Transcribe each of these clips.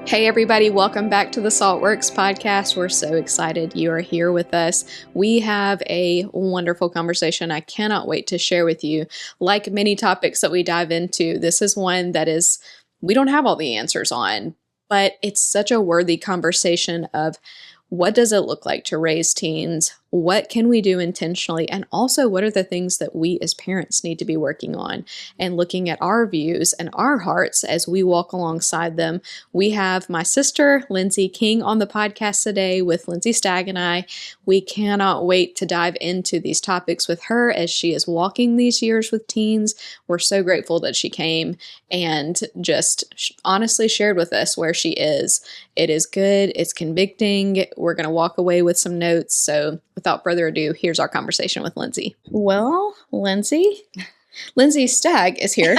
Hey everybody, welcome back to the Saltworks podcast. We're so excited you are here with us. We have a wonderful conversation I cannot wait to share with you. Like many topics that we dive into, this is one that we don't have all the answers on, but it's such a worthy conversation of what does it look like to raise teens? What can we do intentionally? And also, what are the things that we as parents need to be working on and looking at our views and our hearts as we walk alongside them? We have my sister, Lindsay King, on the podcast today with Lindsay Stagg and I. We cannot wait to dive into these topics with her as she is walking these years with teens. We're so grateful that she came and just honestly shared with us where she is. It is good. It's convicting. We're going to walk away with some notes. So without further ado, here's our conversation with Lindsay. Well, Lindsay Stagg is here,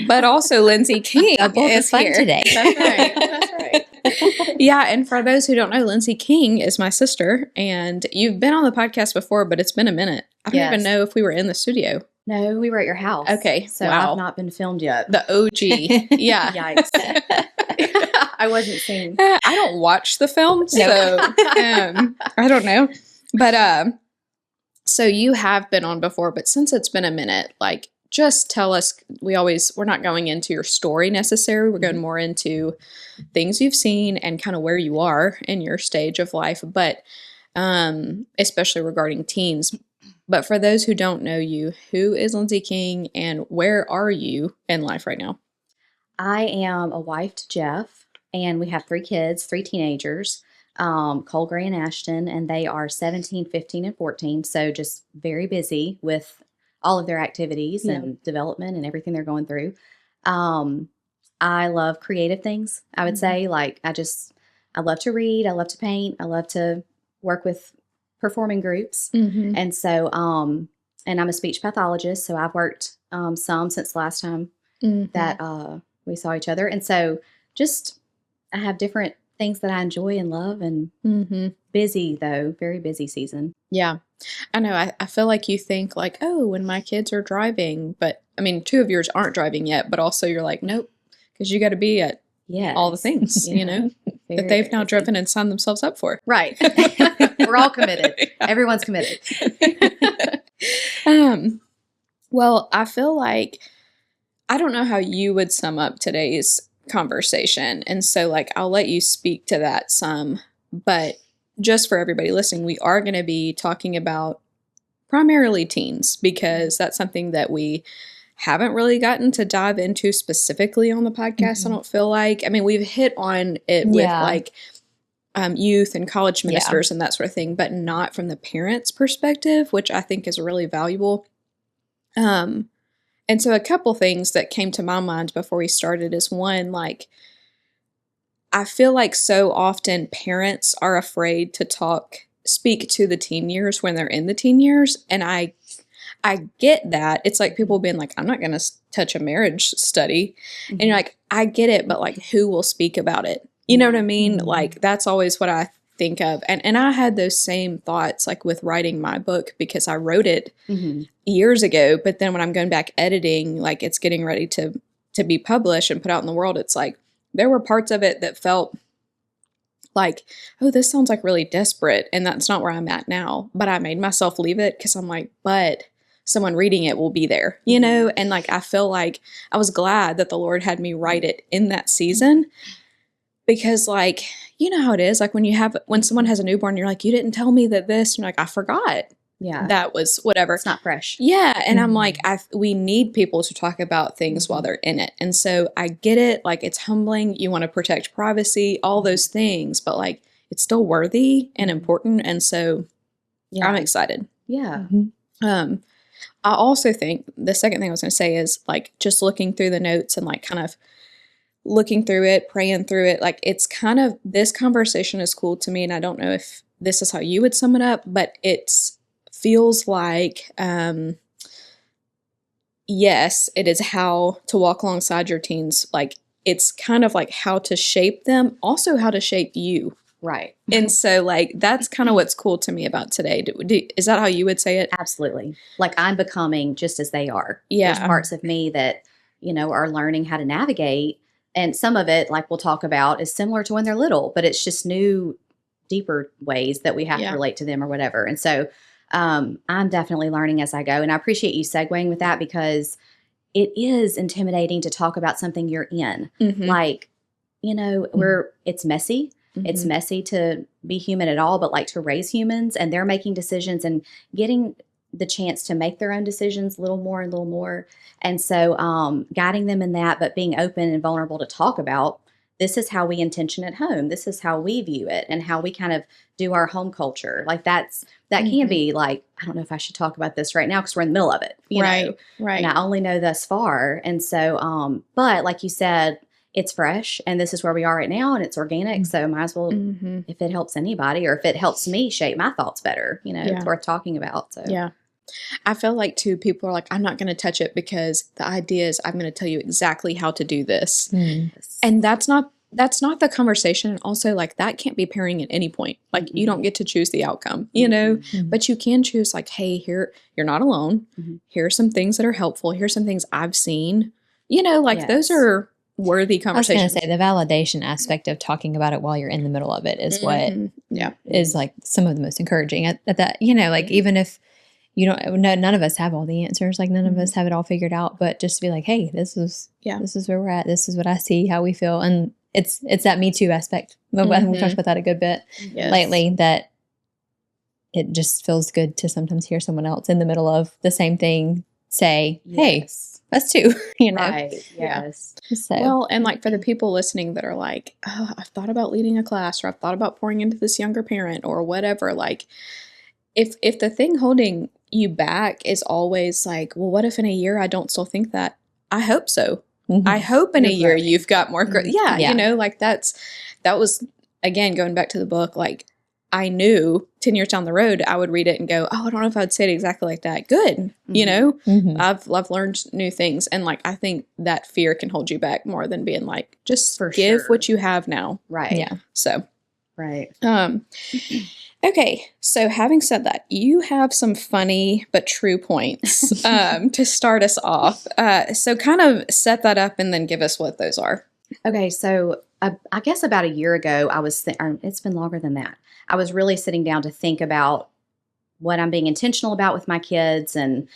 but also Lindsay King is here today. That's right. That's right. Yeah, and for those who don't know, Lindsay King is my sister, and you've been on the podcast before, but it's been a minute. I don't even know if we were in the studio. No, we were at your house. Okay, so wow. I've not been filmed yet. The OG. Yeah. Yikes. I wasn't seen. I don't watch the film, so I don't know. But so you have been on before, but since it's been a minute, like just tell us, we're not going into your story necessarily. We're going more into things you've seen and kind of where you are in your stage of life, but especially regarding teens. But for those who don't know you, who is Lindsay King and where are you in life right now? I am a wife to Jeff, and we have 3 kids, 3 teenagers, Cole, Gray, and Ashton, and they are 17, 15, and 14. So just very busy with all of their activities and development and everything they're going through. I love creative things, I would say. Like, I love to read. I love to paint. I love to work with performing groups. And so, and I'm a speech pathologist. So I've worked some since the last time that we saw each other. And so just, I have different things that I enjoy and love, and busy though, very busy season. Yeah. I know. I feel like you think like, oh, when my kids are driving, but I mean, 2 of yours aren't driving yet, but also you're like, nope, because you got to be at all the things, you know, that they've now driven and signed themselves up for. Right. We're all committed. Everyone's committed. Well, I feel like, I don't know how you would sum up today's conversation. And so like, I'll let you speak to that some, but just for everybody listening, we are going to be talking about primarily teens, because that's something that we haven't really gotten to dive into specifically on the podcast. I don't feel like, I mean, we've hit on it with like youth and college ministers and that sort of thing, but not from the parents' perspective, which I think is really valuable. And so a couple things that came to my mind before we started is one, like, I feel like so often parents are afraid to speak to the teen years when they're in the teen years. And I get that. It's like people being like, I'm not going to touch a marriage study. And you're like, I get it, but like, who will speak about it? You know what I mean? Like, that's always what I think of. And I had those same thoughts like with writing my book, because I wrote it years ago, but then when I'm going back editing, like it's getting ready to be published and put out in the world, it's like there were parts of it that felt like, oh, this sounds like really desperate, and that's not where I'm at now. But I made myself leave it because I'm like, but someone reading it will be there, you know? And like, I feel like I was glad that the Lord had me write it in that season, because like, you know how it is, like when someone has a newborn, you're like, you didn't tell me that this, and you're like, I forgot. Yeah. That was whatever. It's not fresh. Yeah. And I'm like, we need people to talk about things while they're in it. And so I get it. Like, it's humbling. You want to protect privacy, all those things, but like, it's still worthy and important. And so I'm excited. Yeah. I also think the second thing I was going to say is like, just looking through the notes and like kind of looking through it, praying through it. Like, it's kind of, this conversation is cool to me. And I don't know if this is how you would sum it up, but feels like, yes, it is how to walk alongside your teens. Like, it's kind of like how to shape them, also how to shape you Right. And so, like, that's kind of what's cool to me about today. Is that how you would say it? Absolutely. Like I'm becoming just as they are. There's Yeah. parts of me that, are learning how to navigate. And some of it, like we'll talk about, is similar to when they're little, but it's just new, deeper ways that we have to relate to them or whatever. And so I'm definitely learning as I go. And I appreciate you segueing with that because it is intimidating to talk about something you're in. Like, it's messy. It's messy to be human at all, but like to raise humans, and they're making decisions and getting the chance to make their own decisions a little more and a little more. And so guiding them in that, but being open and vulnerable to talk about, this is how we intention at home. This is how we view it and how we kind of do our home culture. Like that can be like, I don't know if I should talk about this right now because we're in the middle of it. You know? Right. And I only know thus far. And so, but like you said, it's fresh and this is where we are right now and it's organic. So might as well, if it helps anybody or if it helps me shape my thoughts better, it's worth talking about. So yeah. I feel like too, people are like, I'm not going to touch it because the idea is I'm going to tell you exactly how to do this. And that's not the conversation. And also like that can't be pairing at any point. Like you don't get to choose the outcome, but you can choose like, hey, here, you're not alone. Here are some things that are helpful. Here's some things I've seen, those are worthy conversations. I was going to say the validation aspect of talking about it while you're in the middle of it is what is like some of the most encouraging at that, like even if you don't, none of us have all the answers, like none of us have it all figured out, but just to be like, hey, this is where we're at. This is what I see, how we feel. And it's that Me Too aspect. We talked about that a good bit lately, that it just feels good to sometimes hear someone else in the middle of the same thing say, hey, us too, Right. Yes. So. Well, and like for the people listening that are like, oh, I've thought about leading a class or I've thought about pouring into this younger parent or whatever, like if the thing holding you back is always like, well, what if in a year I don't still think that? I hope so. I hope in a year you've got more growth. Like that was, again, going back to the book, like I knew 10 years down the road, I would read it and go, oh, I don't know if I'd say it exactly like that. Good. I've learned new things. And like, I think that fear can hold you back more than being like, just give what you have now. Right. Yeah. So. Right. Okay. So having said that, you have some funny but true points to start us off. So kind of set that up and then give us what those are. Okay. So I guess about a year ago, it's been longer than that. I was really sitting down to think about what I'm being intentional about with my kids. And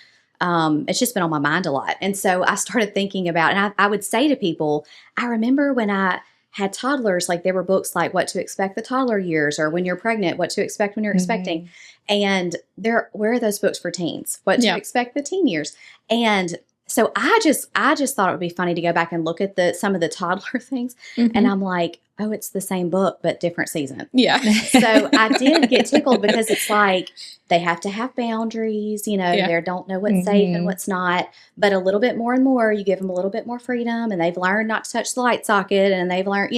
it's just been on my mind a lot. And so I started thinking about, and I would say to people, I remember when I had toddlers, like there were books like What to Expect the Toddler Years, or When You're Pregnant, What to Expect When You're Expecting. And where are those books for teens? What to Expect the Teen Years. And so I just thought it would be funny to go back and look at some of the toddler things. And I'm like, oh, it's the same book, but different season. Yeah. So I did get tickled because it's like they have to have boundaries, they don't know what's safe and what's not, but a little bit more and more, you give them a little bit more freedom and they've learned not to touch the light socket and they've learned,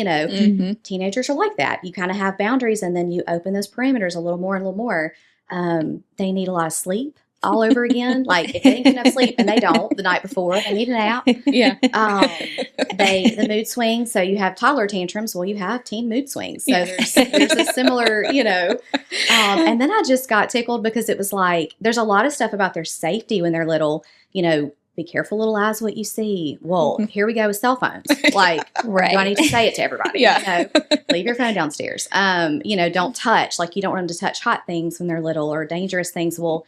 teenagers are like that. You kind of have boundaries and then you open those parameters a little more and a little more. They need a lot of sleep. All over again. Like if they didn't get enough sleep and they don't the night before, they need a nap. Yeah. The mood swings. So you have toddler tantrums. Well, you have teen mood swings. So there's a similar, and then I just got tickled because it was like, there's a lot of stuff about their safety when they're little, be careful, little eyes, what you see. Well, here we go with cell phones. Like, do I need to say it to everybody? Yeah. Leave your phone downstairs. Don't touch. Like you don't want them to touch hot things when they're little or dangerous things. Well,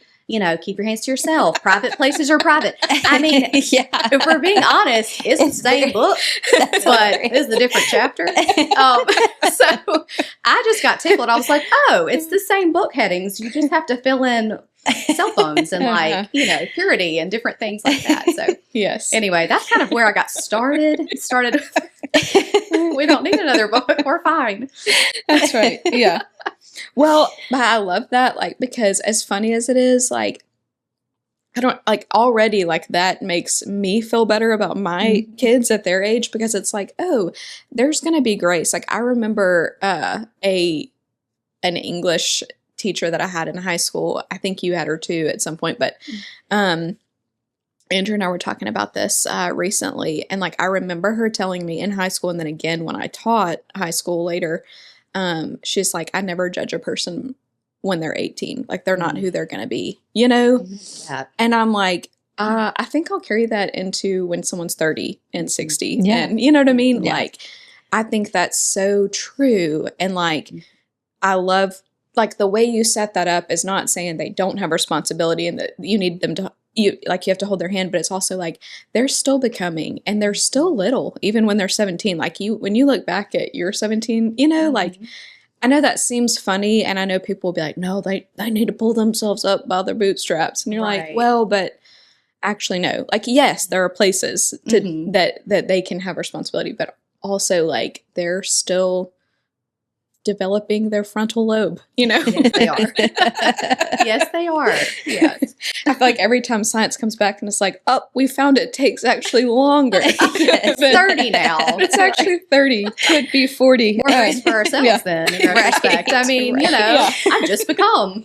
keep your hands to yourself. Private places are private. I mean, if we're being honest, it's the same book, but it's a different chapter. So I just got tickled. I was like, oh, it's the same book headings. You just have to fill in cell phones and purity and different things like that. So yes. Anyway, that's kind of where I got started. We don't need another book. We're fine. That's right. Yeah. Well, I love that, like, because as funny as it is, like, I don't, like, already, like, that makes me feel better about my kids at their age, because it's like, oh, there's going to be grace. Like, I remember an English teacher that I had in high school. I think you had her too at some point, but Andrew and I were talking about this recently, and, like, I remember her telling me in high school, and then again when I taught high school later, she's like, I never judge a person when they're 18. Like, they're not who they're going to be, you know? Yeah. And I'm like, I think I'll carry that into when someone's 30 and 60. Yeah. And you know what I mean? Yeah. Like, I think that's so true. And like, I love, like, the way you set that up is not saying they don't have responsibility and that you need them to, you have to hold their hand, but it's also like, they're still becoming and they're still little, even when they're 17. Like, when you look back at your 17, you know, like, I know that seems funny, and I know people will be like, no, they need to pull themselves up by their bootstraps. And you're like, well, but actually, no. Like, yes, there are places to that they can have responsibility, but also, like, they're still developing their frontal lobe, you know? Yes, they are. Yes, they are. Yes. I feel like every time science comes back and it's like, oh, we found it takes actually longer. It's 30 now. It's actually 30. Could be 40. We're nice for ourselves then, in retrospect. I mean, you know, I've just become.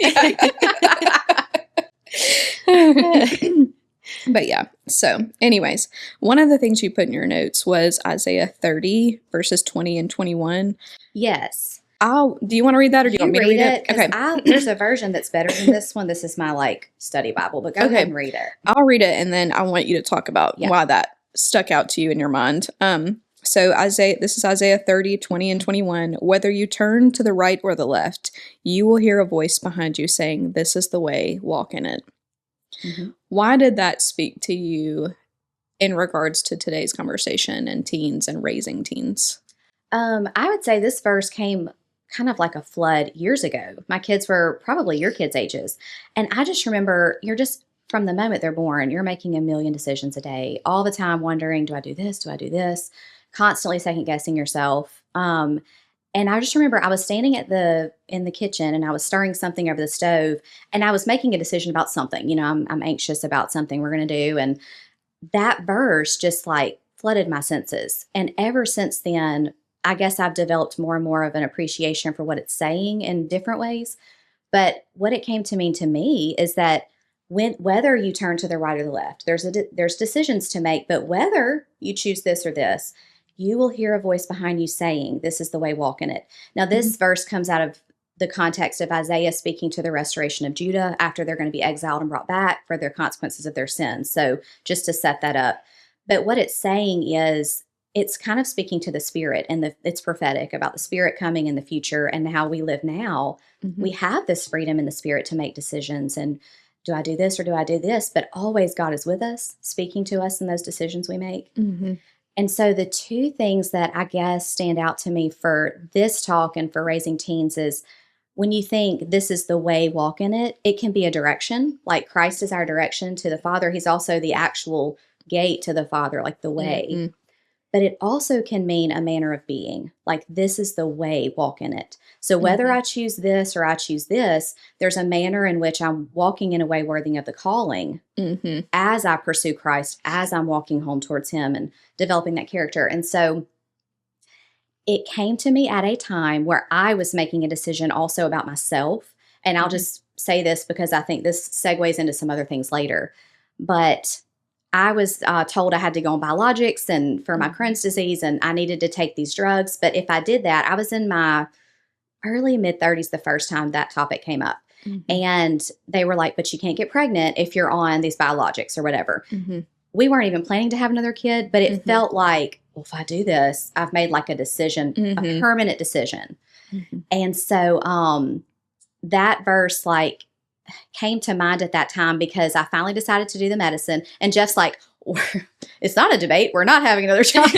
But yeah. So anyways, one of the things you put in your notes was Isaiah 30 verses 20 and 21. Yes. Do you want to read that, or do you want me to read it? Okay. There's a version that's better than this one. This is my like study Bible, but go ahead and read it. I'll read it, and then I want you to talk about why that stuck out to you in your mind. So this is Isaiah 30, 20 and 21. Whether you turn to the right or the left, you will hear a voice behind you saying, "This is the way, walk in it." Why did that speak to you in regards to today's conversation and teens and raising teens? I would say this verse came kind of like a flood years ago. My kids were probably your kids' ages. And I just remember from the moment they're born, you're making a million decisions a day, all the time wondering, do I do this? Do I do this? Constantly second guessing yourself. And I just remember I was standing in the kitchen and I was stirring something over the stove and I was making a decision about something. You know, I'm anxious about something we're going to do. And that verse just like flooded my senses. And ever since then, I guess I've developed more and more of an appreciation for what it's saying in different ways. But what it came to mean to me is that whether you turn to the right or the left, there's decisions to make, but whether you choose this or this, you will hear a voice behind you saying, "This is the way, walk in it." Now, this verse comes out of the context of Isaiah speaking to the restoration of Judah after they're going to be exiled and brought back for their consequences of their sins. So just to set that up. But what it's saying is, it's kind of speaking to the Spirit, and it's prophetic about the Spirit coming in the future and how we live now. We have this freedom in the Spirit to make decisions. And do I do this or do I do this? But always God is with us, speaking to us in those decisions we make. And so the two things that I guess stand out to me for this talk and for raising teens is when you think this is the way, walk in it, it can be a direction. Like Christ is our direction to the Father. He's also the actual gate to the Father, like the way. But it also can mean a manner of being, like this is the way, walk in it. So whether I choose this or I choose this, there's a manner in which I'm walking in a way worthy of the calling as I pursue Christ, as I'm walking home towards Him and developing that character. And so it came to me at a time where I was making a decision also about myself. And I'll just say this because I think this segues into some other things later. But I was told I had to go on biologics and for my Crohn's disease, and I needed to take these drugs. But if I did that, I was in my early mid-30s the first time that topic came up. And they were like, but you can't get pregnant if you're on these biologics or whatever. We weren't even planning to have another kid, but it felt like, well, if I do this, I've made like a decision, a permanent decision. And so that verse like came to mind at that time because I finally decided to do the medicine. And Jeff's like, it's not a debate. We're not having another child.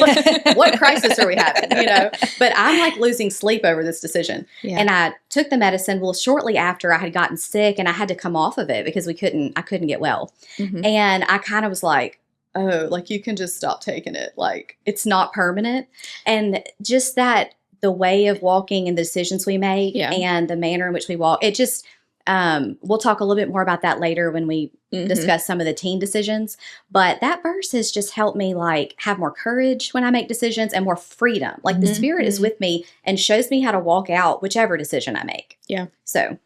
What crisis are we having? You know, but I'm like losing sleep over this decision. And I took the medicine. Well, shortly after I had gotten sick and I had to come off of it because I couldn't get well. And I kind of was like, oh, like you can just stop taking it. Like it's not permanent. And just that the way of walking and the decisions we make and the manner in which we walk, it just, we'll talk a little bit more about that later when we discuss some of the teen decisions. But that verse has just helped me like have more courage when I make decisions and more freedom. Like the Spirit is with me and shows me how to walk out whichever decision I make. Yeah. So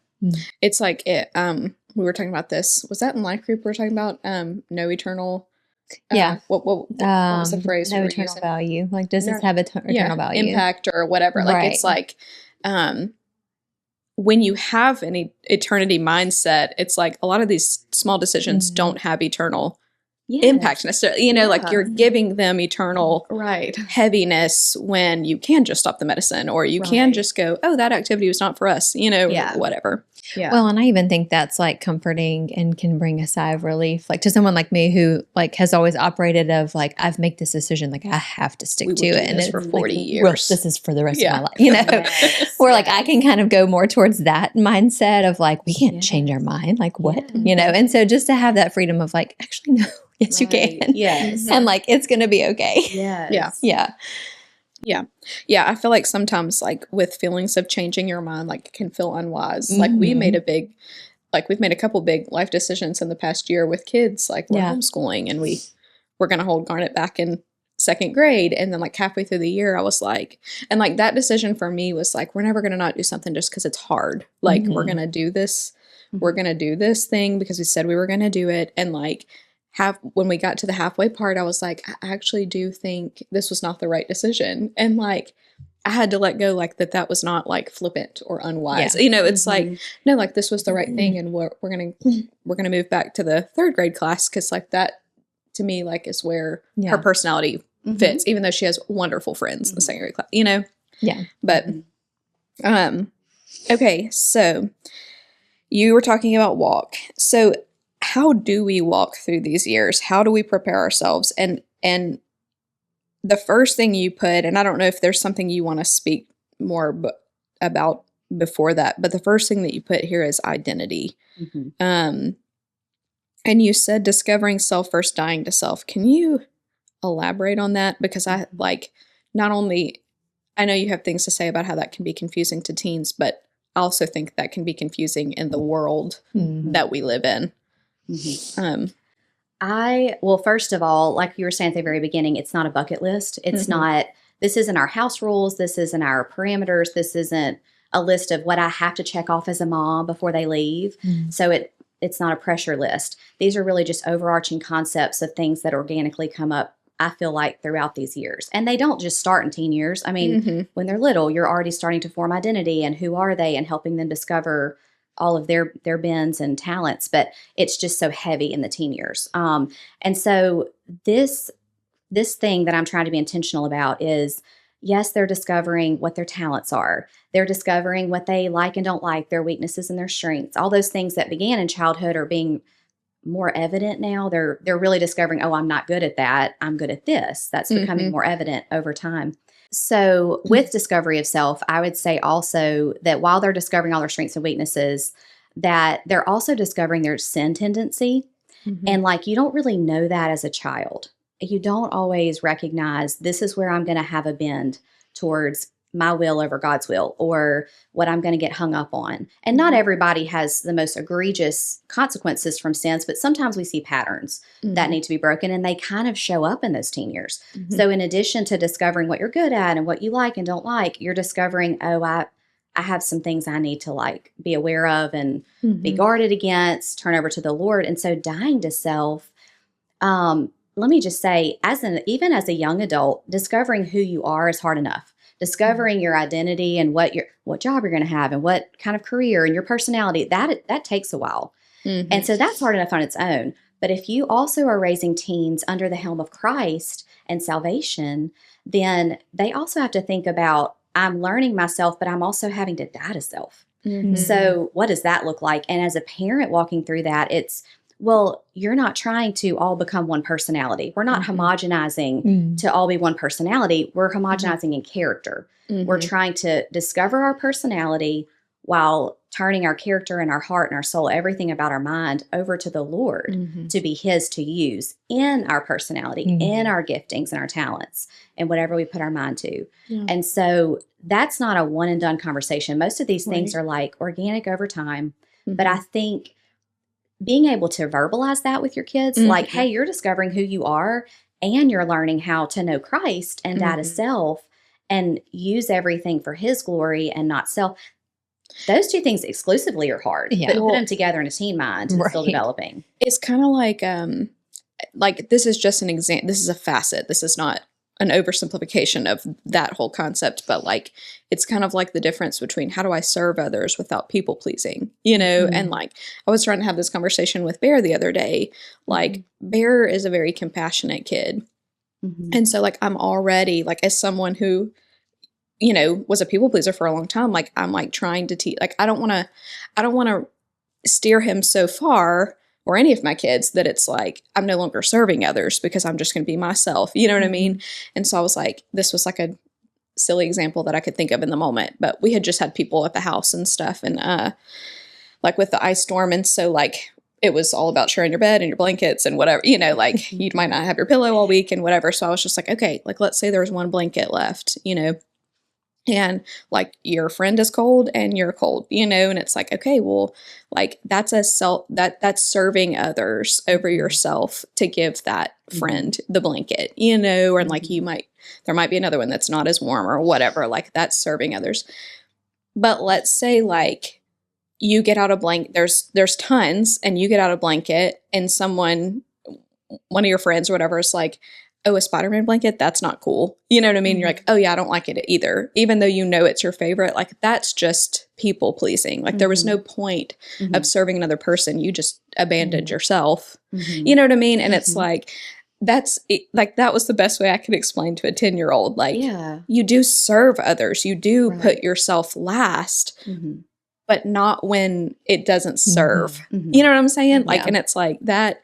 it's like it. We were talking about this. Was that in life group? We were talking about no eternal. What was the phrase? No eternal value. Like, does this have eternal value? Impact or whatever. Like, it's like when you have an eternity mindset, it's like a lot of these small decisions don't have eternal impact necessarily. You know, like you're giving them eternal heaviness when you can just stop the medicine, or you can just go, oh, that activity was not for us, you know, whatever. Yeah. Well, and I even think that's like comforting and can bring a sigh of relief, like to someone like me who like has always operated of like, I've made this decision, like I have to stick to it. And it's for 40 like, years. Well, this is for the rest of my life, you know, or like I can kind of go more towards that mindset of like, we can't change our mind. Like what, you know? And so just to have that freedom of like, actually, no, yes, you can. Yes. And like, it's going to be okay. Yes. Yeah. I feel like sometimes like with feelings of changing your mind, like it can feel unwise. Like we've made a couple big life decisions in the past year with kids, like we're homeschooling and we're going to hold Garnet back in second grade. And then like halfway through the year, I was like, and like that decision for me was like, we're never going to not do something just because it's hard. Like we're going to do this. We're going to do this thing because we said we were going to do it. And like, when we got to the halfway part, I was like, I actually do think this was not the right decision. And like, I had to let go like that was not like flippant or unwise. You know, it's like, no, like this was the right thing. And we're going to move back to the third grade class. Cause like that to me, like is where her personality fits, even though she has wonderful friends in the second grade class, you know? Yeah. But, okay. So you were talking about walk. So how do we walk through these years? How do we prepare ourselves? And the first thing you put, and I don't know if there's something you want to speak more about before that, but the first thing that you put here is identity. And you said discovering self first, dying to self. Can you elaborate on that? Because I like, not only, I know you have things to say about how that can be confusing to teens, but I also think that can be confusing in the world that we live in. Well, first of all, like you were saying at the very beginning, it's not a bucket list. It's not, this isn't our house rules. This isn't our parameters. This isn't a list of what I have to check off as a mom before they leave. So it's not a pressure list. These are really just overarching concepts of things that organically come up, I feel like, throughout these years. And they don't just start in teen years. I mean, when they're little, you're already starting to form identity and who are they and helping them discover all of their bends and talents, but it's just so heavy in the teen years. And so this thing that I'm trying to be intentional about is, yes, they're discovering what their talents are. They're discovering what they like and don't like, their weaknesses and their strengths. All those things that began in childhood are being more evident now. They're really discovering, oh, I'm not good at that. I'm good at this. That's becoming more evident over time. So with discovery of self, I would say also that while they're discovering all their strengths and weaknesses, that they're also discovering their sin tendency. And like, you don't really know that as a child. You don't always recognize this is where I'm going to have a bend towards my will over God's will, or what I'm going to get hung up on. And not everybody has the most egregious consequences from sins, but sometimes we see patterns that need to be broken, and they kind of show up in those teen years. So in addition to discovering what you're good at and what you like and don't like, you're discovering, oh, I have some things I need to like be aware of and be guarded against, turn over to the Lord. And so dying to self, let me just say, even as a young adult, discovering who you are is hard enough. Discovering your identity and what job you're going to have and what kind of career and your personality, that takes a while. And so that's hard enough on its own. But if you also are raising teens under the helm of Christ and salvation, then they also have to think about, I'm learning myself, but I'm also having to die to self. So what does that look like? And as a parent walking through that, it's, well, you're not trying to all become one personality. We're not homogenizing to all be one personality. We're homogenizing in character. We're trying to discover our personality while turning our character and our heart and our soul, everything about our mind, over to the Lord to be His to use in our personality, in our giftings and our talents, and whatever we put our mind to. And so that's not a one and done conversation. Most of these things are like organic over time. But I think being able to verbalize that with your kids, like, hey, you're discovering who you are and you're learning how to know Christ and die to self and use everything for His glory and not self. Those two things exclusively are hard, but put them together in a teen mind and still developing. It's kind of like this is just an example. This is a facet. This is not an oversimplification of that whole concept, but like, it's kind of like the difference between how do I serve others without people pleasing, and like, I was trying to have this conversation with Bear the other day. Like, Bear is a very compassionate kid. And so like, I'm already like, as someone who, was a people pleaser for a long time, like, I'm like trying to teach, like, I don't want to steer him so far, or any of my kids, that it's like, I'm no longer serving others because I'm just going to be myself. You know what I mean? And so I was like, this was like a silly example that I could think of in the moment, but we had just had people at the house and stuff. And, like with the ice storm. And so like, it was all about sharing your bed and your blankets and whatever, like you might not have your pillow all week and whatever. So I was just like, okay, like, let's say there's one blanket left, and like your friend is cold and you're cold, and it's like, okay, well, like that's that's serving others over yourself to give that friend the blanket, or like there might be another one that's not as warm or whatever, like that's serving others. But let's say like you get out a blanket, there's tons, and you get out a blanket and one of your friends or whatever is like, oh, a Spider-Man blanket, that's not cool. You know what I mean? You're like, oh yeah, I don't like it either. Even though it's your favorite, like that's just people pleasing. Like there was no point of serving another person. You just abandoned yourself. You know what I mean? And it's like, that was the best way I could explain to a 10-year-old. Like, you do serve others. You do put yourself last, but not when it doesn't serve. You know what I'm saying? Like, and it's like, that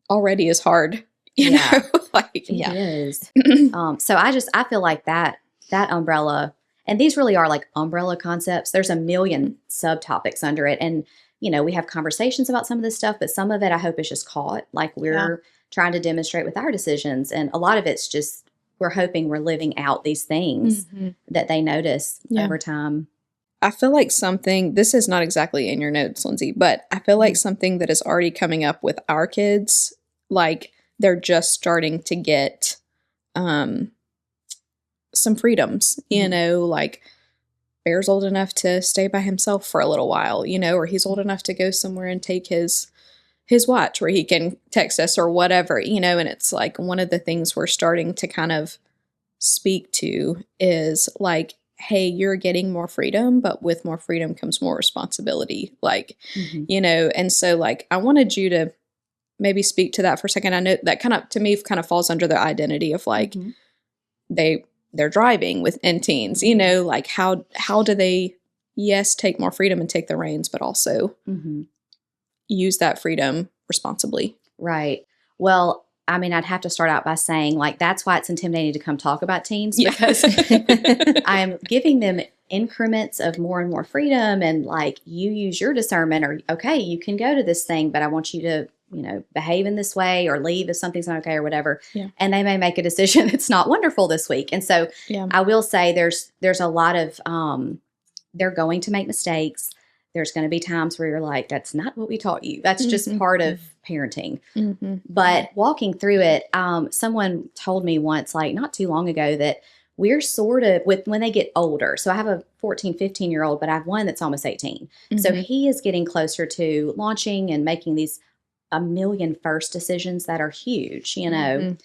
already is hard. You know, like, it is. So I feel like that umbrella, and these really are like umbrella concepts. There's a million subtopics under it. And, we have conversations about some of this stuff, but some of it I hope is just caught. Like we're trying to demonstrate with our decisions. And a lot of it's just, we're hoping we're living out these things that they notice over time. I feel like this is not exactly in your notes, Lindsay, but I feel like something that is already coming up with our kids, like, they're just starting to get some freedoms, like Bear's old enough to stay by himself for a little while, or he's old enough to go somewhere and take his watch where he can text us or whatever, and it's like one of the things we're starting to kind of speak to is like, hey, you're getting more freedom, but with more freedom comes more responsibility, like, and so like, I wanted you to maybe speak to that for a second. I know that to me falls under the identity of like, they're driving within teens, like how do they, take more freedom and take the reins, but also use that freedom responsibly. Right. Well, I mean, I'd have to start out by saying like, that's why it's intimidating to come talk about teens, because I'm giving them increments of more and more freedom, and like, you use your discernment, or, okay, you can go to this thing, but I want you to, behave in this way or leave if something's not okay or whatever. Yeah. And they may make a decision that's not wonderful this week. And so I will say there's a lot of, they're going to make mistakes. There's going to be times where you're like, that's not what we taught you. That's just part of parenting. But walking through it, someone told me once, like not too long ago, that we're sort of when they get older. So I have a 14, 15-year-old, but I have one that's almost 18. So he is getting closer to launching and making these a million first decisions that are huge, and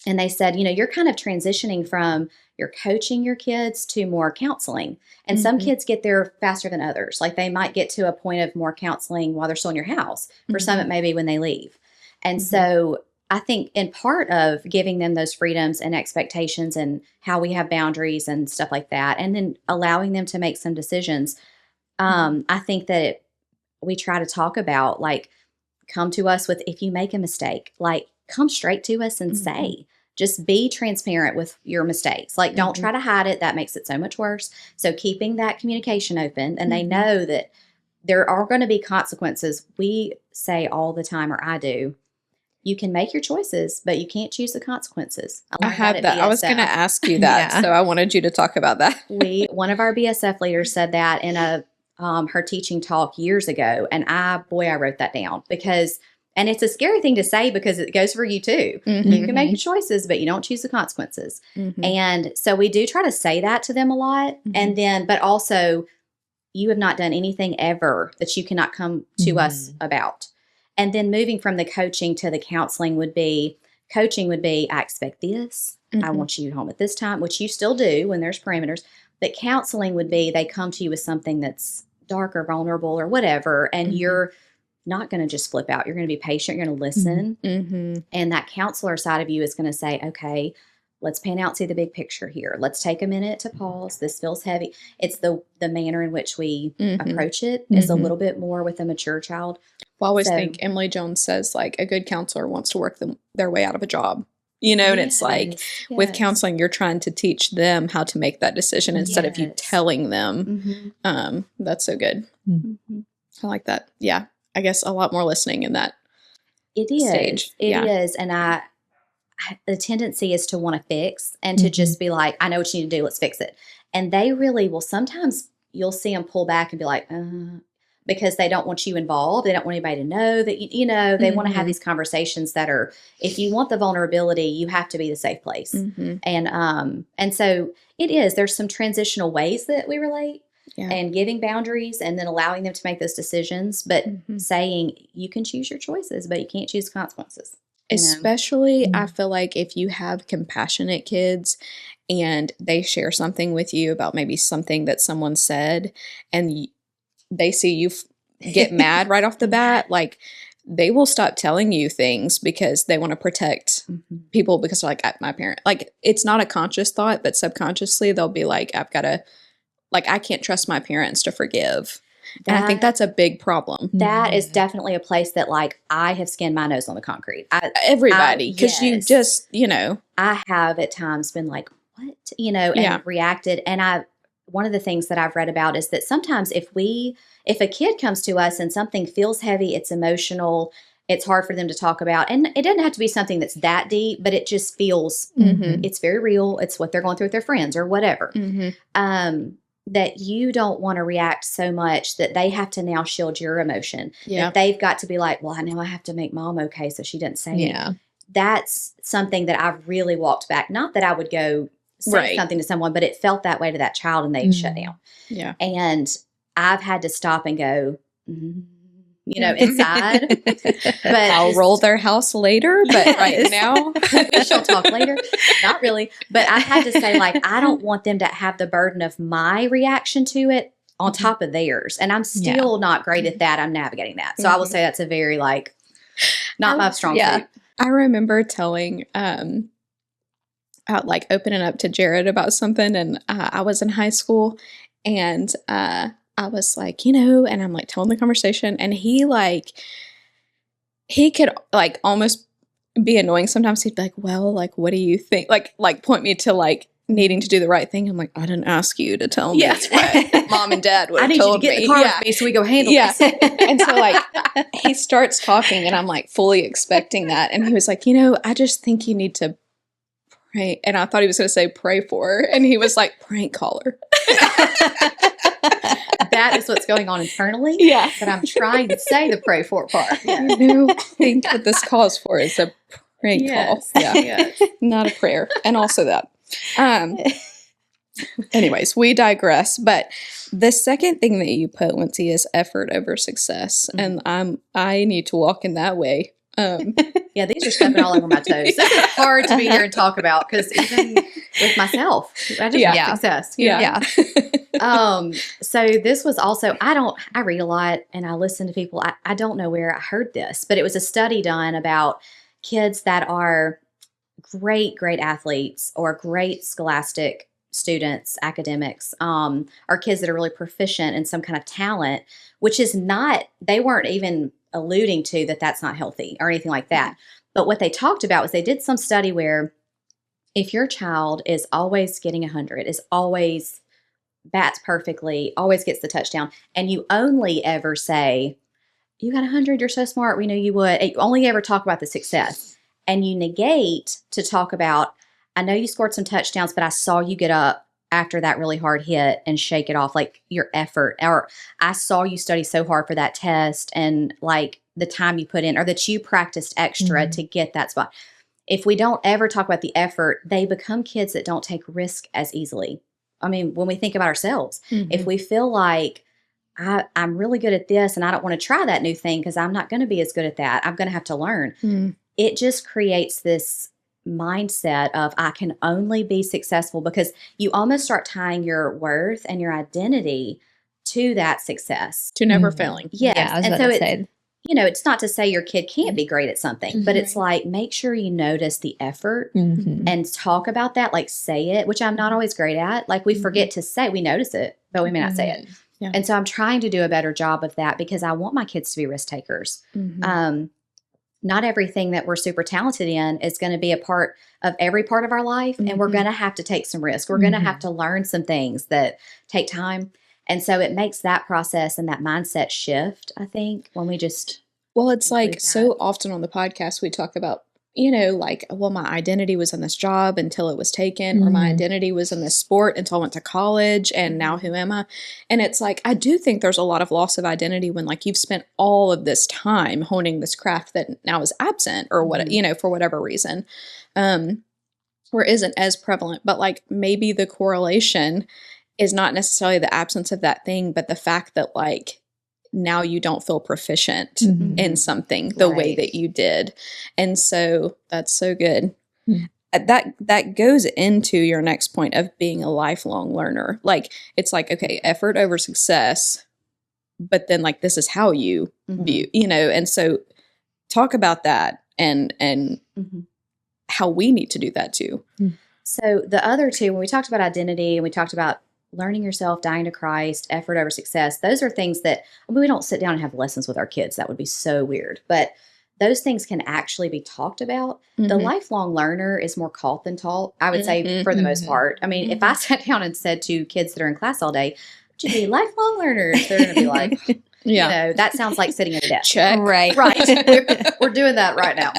they said, you're kind of transitioning from you're coaching your kids to more counseling. And some kids get there faster than others. Like they might get to a point of more counseling while they're still in your house. For some, it may be when they leave. And so I think in part of giving them those freedoms and expectations and how we have boundaries and stuff like that, and then allowing them to make some decisions, I think that we try to talk about, like, come to us with, if you make a mistake, like come straight to us and say, just be transparent with your mistakes. Like, don't try to hide it. That makes it so much worse. So keeping that communication open, and they know that there are going to be consequences. We say all the time, or I do, you can make your choices, but you can't choose the consequences. I had that. I was going to ask you that. So I wanted you to talk about that. One of our BSF leaders said that in her teaching talk years ago. And I wrote that down and it's a scary thing to say because it goes for you too. You can make your choices, but you don't choose the consequences. And so we do try to say that to them a lot. And then, but also, you have not done anything ever that you cannot come to us about. And then moving from the coaching to the counseling would be, Coaching would be, I expect this. I want you home at this time, which you still do when there's parameters. But counseling would be, they come to you with something that's dark or vulnerable or whatever, and you're not going to just flip out. You're going to be patient. You're going to listen. And that counselor side of you is going to say, okay, let's pan out, see the big picture here. Let's take a minute to pause. This feels heavy. It's the manner in which we approach it is a little bit more with a mature child. Well, I always think Emily Jones says, like, a good counselor wants to work their way out of a job. You know, and it's like with counseling, you're trying to teach them how to make that decision instead of you telling them. That's so good. I like that. Yeah. I guess a lot more listening in that stage. It is. And the tendency is to want to fix and to just be like, I know what you need to do. Let's fix it. And they really will. Sometimes you'll see them pull back and be like, because they don't want you involved. They don't want anybody to know that, you know, they want to have these conversations that are, if you want the vulnerability, you have to be the safe place. And so it is, there's some transitional ways that we relate and giving boundaries and then allowing them to make those decisions, but saying you can choose your choices, but you can't choose consequences. Especially, I feel like if you have compassionate kids and they share something with you about maybe something that someone said and they see you get mad right off the bat, like they will stop telling you things because they want to protect people because they're like, my parent, like it's not a conscious thought, but subconsciously they'll be like, I can't trust my parents to forgive. And I think that's a big problem. That is definitely a place that, like, I have skinned my nose on the concrete. Everybody, because you just, you know. I have at times been like, what? You know, and reacted. And one of the things that I've read about is that sometimes if a kid comes to us and something feels heavy, it's emotional, it's hard for them to talk about. And it doesn't have to be something that's that deep, but it just feels, it's very real. It's what they're going through with their friends or whatever. That you don't want to react so much that they have to now shield your emotion. That they've got to be like, well, I know I have to make mom okay so she doesn't say anything. That's something that I've really walked back. Not that I would go say something to someone, but it felt that way to that child and they'd shut down. And I've had to stop and go, you know, inside. But I'll roll their house later, but right now we shall talk later. Not really. But I had to say, like, I don't want them to have the burden of my reaction to it on top of theirs. And I'm still not great at that. I'm navigating that. So I will say that's a very, like, not my strong suit. I remember telling, like opening up to Jared about something, and I was in high school, and I was like, you know, and I'm like telling the conversation, and he could like almost be annoying sometimes. He'd be like, well, like, what do you think? Like point me to like needing to do the right thing. I'm like, I didn't ask you to tell me what mom and dad would have told me. I need you to get in the car with me so we go handle this. And so like he starts talking, and I'm like fully expecting that, and he was like, you know, I just think you need to pray. And I thought he was going to say pray for her, and he was like, prank call her. That is what's going on internally. But I'm trying to say the pray for part. You know, I think what this calls for is a prank call. Not a prayer. And also that. Anyways, we digress. But the second thing that you put, Lindsay, is effort over success. And I need to walk in that way. These are stepping all over my toes. This is hard to be here and talk about because even with myself, I just want success. So this was also, I read a lot and I listen to people. I don't know where I heard this, but it was a study done about kids that are great athletes or great scholastic students, academics, or kids that are really proficient in some kind of talent, which is not, they weren't even alluding to that that's not healthy or anything like that. But what they talked about was they did some study where if your child is always getting 100, is always bats perfectly, always gets the touchdown, and you only ever say, you got 100, you're so smart, we knew you would. You only ever talk about the success. And you negate to talk about, I know you scored some touchdowns, but I saw you get up after that really hard hit and shake it off, like your effort. Or I saw you study so hard for that test and like the time you put in, or that you practiced extra to get that spot. If we don't ever talk about the effort, they become kids that don't take risk as easily. I mean, when we think about ourselves, if we feel like I'm really good at this and I don't want to try that new thing because I'm not going to be as good at that, I'm going to have to learn. it just creates this mindset of I can only be successful, because you almost start tying your worth and your identity to that success. To never failing. Yes. Yeah, I was and about so to it's, say. it's not to say your kid can't be great at something, but it's like, make sure you notice the effort and talk about that, like say it, which I'm not always great at. Like we forget to say, we notice it, but we may not say it. Yeah. And so I'm trying to do a better job of that, because I want my kids to be risk takers. Not everything that we're super talented in is going to be a part of every part of our life. And we're going to have to take some risk. We're going to have to learn some things that take time. And so it makes that process and that mindset shift, I think, when we just. Well, it's like so often on the podcast, we talk about, like, well, my identity was in this job until it was taken, or my identity was in this sport until I went to college, and now who am I? And it's like, I do think there's a lot of loss of identity when, like, you've spent all of this time honing this craft that now is absent, or what, for whatever reason, or isn't as prevalent. But like, maybe the correlation is not necessarily the absence of that thing, but the fact that, like, now you don't feel proficient in something the way that you did. And so that's so good. That goes into your next point of being a lifelong learner. Like, it's like, okay, effort over success, but then, like, this is how you view, and so talk about that and how we need to do that too. So the other two, when we talked about identity and we talked about learning yourself, dying to Christ, effort over success, those are things that, we don't sit down and have lessons with our kids. That would be so weird. But those things can actually be talked about. The lifelong learner is more caught than taught, I would say, for the most part. I mean, if I sat down and said to kids that are in class all day, would you be lifelong learners? They're going to be like, that sounds like sitting at a desk. Check. Right. We're doing that right now.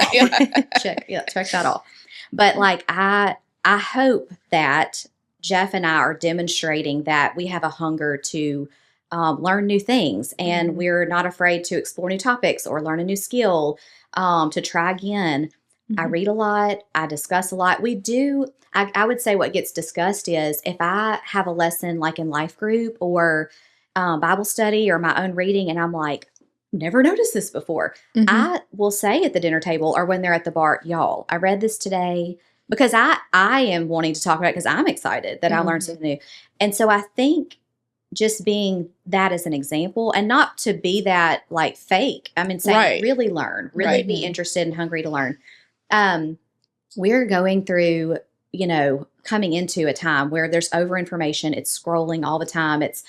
Check that off. But like, I hope that Jeff and I are demonstrating that we have a hunger to learn new things, and we're not afraid to explore new topics or learn a new skill, to try again. I read a lot. I discuss a lot. We do. I would say what gets discussed is if I have a lesson like in life group or Bible study or my own reading, and I'm like, never noticed this before. I will say at the dinner table or when they're at the bar, y'all, I read this today. Because I am wanting to talk about it because I'm excited that I learned something new. And so I think just being that as an example, and not to be that like fake. I mean, saying really learn, really be interested and hungry to learn. We're going through, coming into a time where there's over information. It's scrolling all the time. It's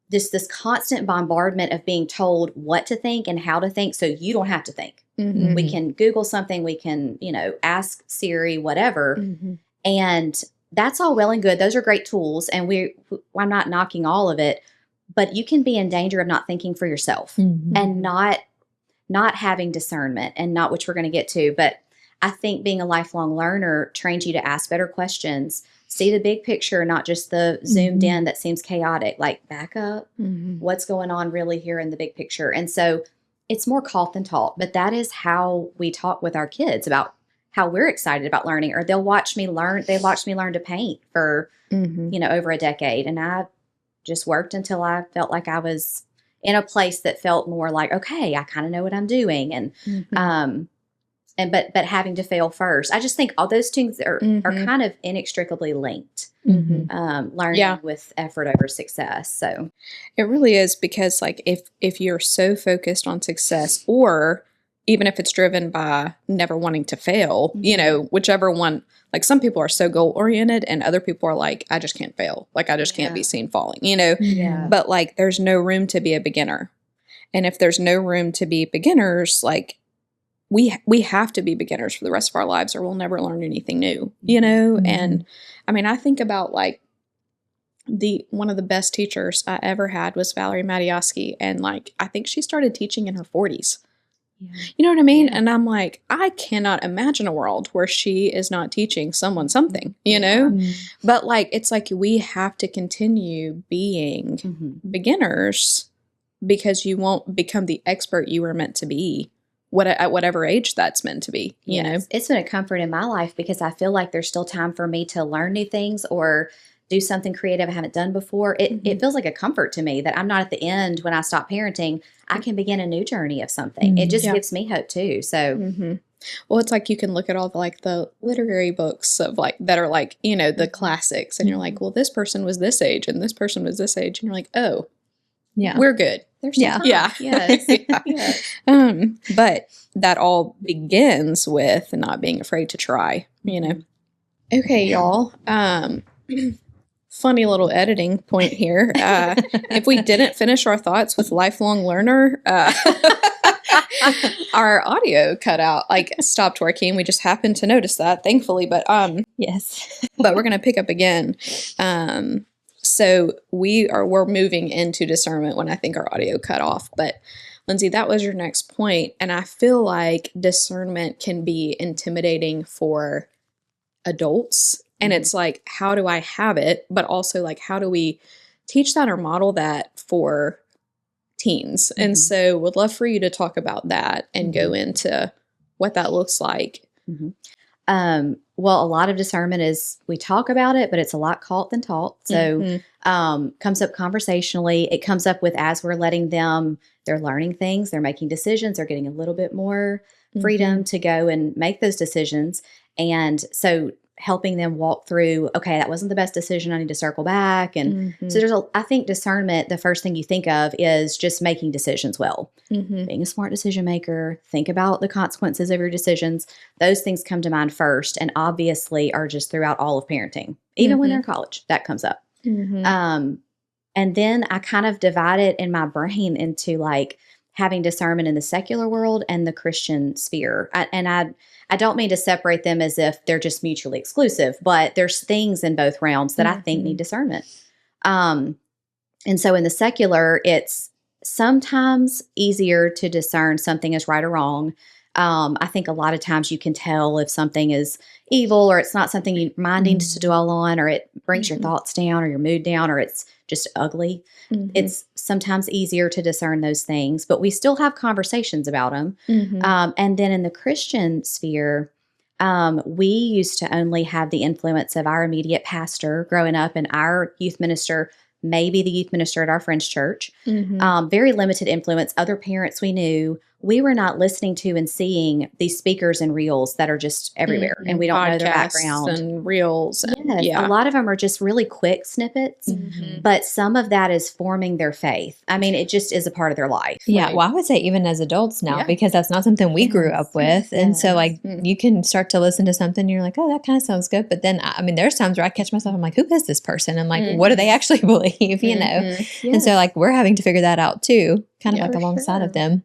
this constant bombardment of being told what to think and how to think, so you don't have to think. We can Google something, we can, ask Siri, whatever. And that's all well and good. Those are great tools. And I'm not knocking all of it, but you can be in danger of not thinking for yourself and not having discernment, and not, which we're going to get to. But I think being a lifelong learner trains you to ask better questions, see the big picture, not just the zoomed in that seems chaotic, like back up, what's going on really here in the big picture. And so it's more caught than taught, but that is how we talk with our kids about how we're excited about learning, or they'll watch me learn. They watched me learn to paint for, over a decade. And I just worked until I felt like I was in a place that felt more like, okay, I kind of know what I'm doing. And, but having to fail first. I just think all those things are kind of inextricably linked. Learning with effort over success. So it really is, because like if you're so focused on success, or even if it's driven by never wanting to fail, whichever one, like some people are so goal oriented and other people are like, I just can't fail. Like I just can't be seen falling, but like there's no room to be a beginner. And if there's no room to be beginners, like we have to be beginners for the rest of our lives, or we'll never learn anything new, And I mean, I think about like one of the best teachers I ever had was Valerie Matioski. And like, I think she started teaching in her 40s. You know what I mean? And I'm like, I cannot imagine a world where she is not teaching someone something, But like, it's like we have to continue being beginners, because you won't become the expert you were meant to be at whatever age that's meant to be, you know? It's been a comfort in my life, because I feel like there's still time for me to learn new things or do something creative I haven't done before. It feels like a comfort to me that I'm not at the end when I stop parenting. I can begin a new journey of something. It just gives me hope too. So Well, it's like you can look at all the like the literary books of like that are like, you know, the classics, and you're like, well, this person was this age and this person was this age, and you're like, oh, Yeah. we're good. There's some time. Yeah. Yes. Yeah. Yes. But that all begins with not being afraid to try, you know. Okay, y'all. Funny little editing point here. If we didn't finish our thoughts with lifelong learner, our audio cut out, like stopped working. We just happened to notice that, thankfully. But Yes. but we're gonna pick up again. So we're moving into discernment when I think our audio cut off. But Lindsay, that was your next point, and I feel like discernment can be intimidating for adults. And it's like, how do I have it? But also like, how do we teach that or model that for teens? And so would love for you to talk about that and go into what that looks like. Well, a lot of discernment is we talk about it, but it's a lot caught than taught. So comes up conversationally. It comes up with as we're letting them, they're learning things, they're making decisions, they're getting a little bit more freedom to go and make those decisions. And so helping them walk through, okay, that wasn't the best decision, I need to circle back. And so I think discernment, the first thing you think of is just making decisions well. Being a smart decision maker, think about the consequences of your decisions. Those things come to mind first, and obviously are just throughout all of parenting. Even when they're in college, that comes up. And then I kind of divide it in my brain into like having discernment in the secular world and the Christian sphere. I don't mean to separate them as if they're just mutually exclusive, but there's things in both realms that I think need discernment. And so in the secular, it's sometimes easier to discern something is right or wrong. I think a lot of times you can tell if something is evil or it's not something your mind needs to dwell on, or it brings your thoughts down or your mood down, or it's just ugly. It's sometimes easier to discern those things, but we still have conversations about them. And then in the Christian sphere, we used to only have the influence of our immediate pastor growing up and our youth minister, maybe the youth minister at our friend's church. Very limited influence. Other parents we knew, we were not listening to and seeing these speakers and reels that are just everywhere, and we don't know their background. And reels. And, a lot of them are just really quick snippets, but some of that is forming their faith. I mean, it just is a part of their life. Yeah, well, I would say even as adults now, because that's not something we grew up with. And so like you can start to listen to something and you're like, oh, that kind of sounds good. But then, I mean, there's times where I catch myself, I'm like, who is this person? And like, what do they actually believe, you know? And so like, we're having to figure that out too, kind of like alongside of them.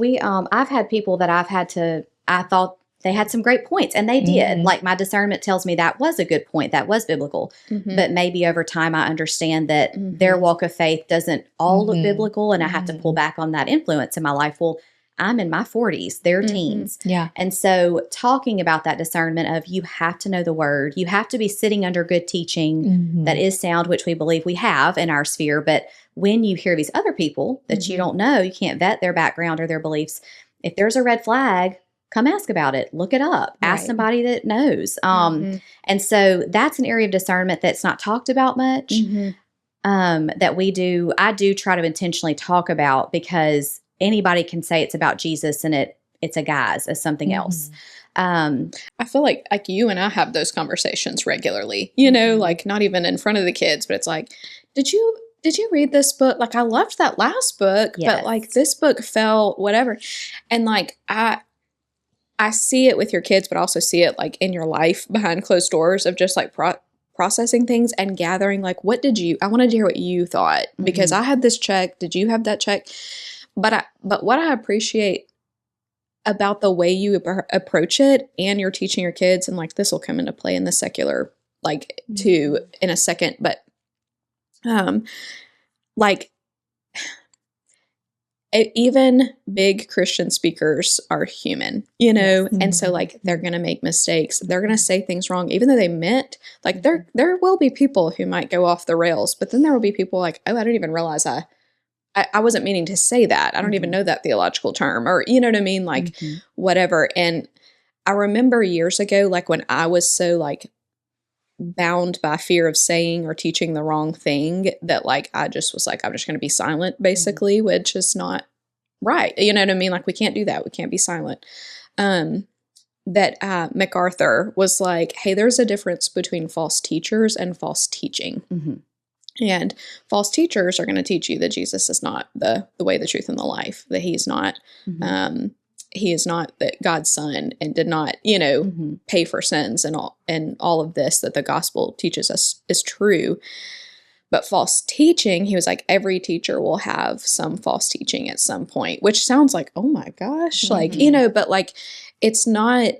I've had people that I thought they had some great points, and they did. Like my discernment tells me that was a good point, that was biblical. But maybe over time I understand that their walk of faith doesn't all look biblical, and I have to pull back on that influence in my life. Well, I'm in my 40s, they're teens. And so talking about that discernment of you have to know the word, you have to be sitting under good teaching that is sound, which we believe we have in our sphere. But when you hear these other people that you don't know, you can't vet their background or their beliefs. If there's a red flag, come ask about it, look it up, ask somebody that knows. And so that's an area of discernment that's not talked about much, that I do try to intentionally talk about, because anybody can say it's about Jesus and it's a guise as something else. I feel like you and I have those conversations regularly, you know, like not even in front of the kids, but it's like, did you read this book? Like, I loved that last book, but like this book felt whatever. And like, I see it with your kids, but also see it like in your life behind closed doors of just like processing things and gathering, like, I wanted to hear what you thought, because I had this check. Did you have that check? But what I appreciate about the way you approach it, and you're teaching your kids, and like this will come into play in the secular, like too in a second, but like even big Christian speakers are human, you know, and so like they're going to make mistakes. They're going to say things wrong, even though they meant, like there will be people who might go off the rails, but then there will be people like, oh, I didn't even realize I wasn't meaning to say that. I don't even know that theological term, or, you know what I mean? Like whatever. And I remember years ago, like when I was so like bound by fear of saying or teaching the wrong thing, that like, I just was like, I'm just going to be silent basically, which is not right. You know what I mean? Like we can't do that. We can't be silent. MacArthur was like, hey, there's a difference between false teachers and false teaching. Mm-hmm. And false teachers are going to teach you that Jesus is not the way, the truth, and the life, that he's not, he is not God's son and did not, pay for sins and all of this that the gospel teaches us is true. But false teaching, he was like, every teacher will have some false teaching at some point, which sounds like, oh my gosh, like, but like, it's not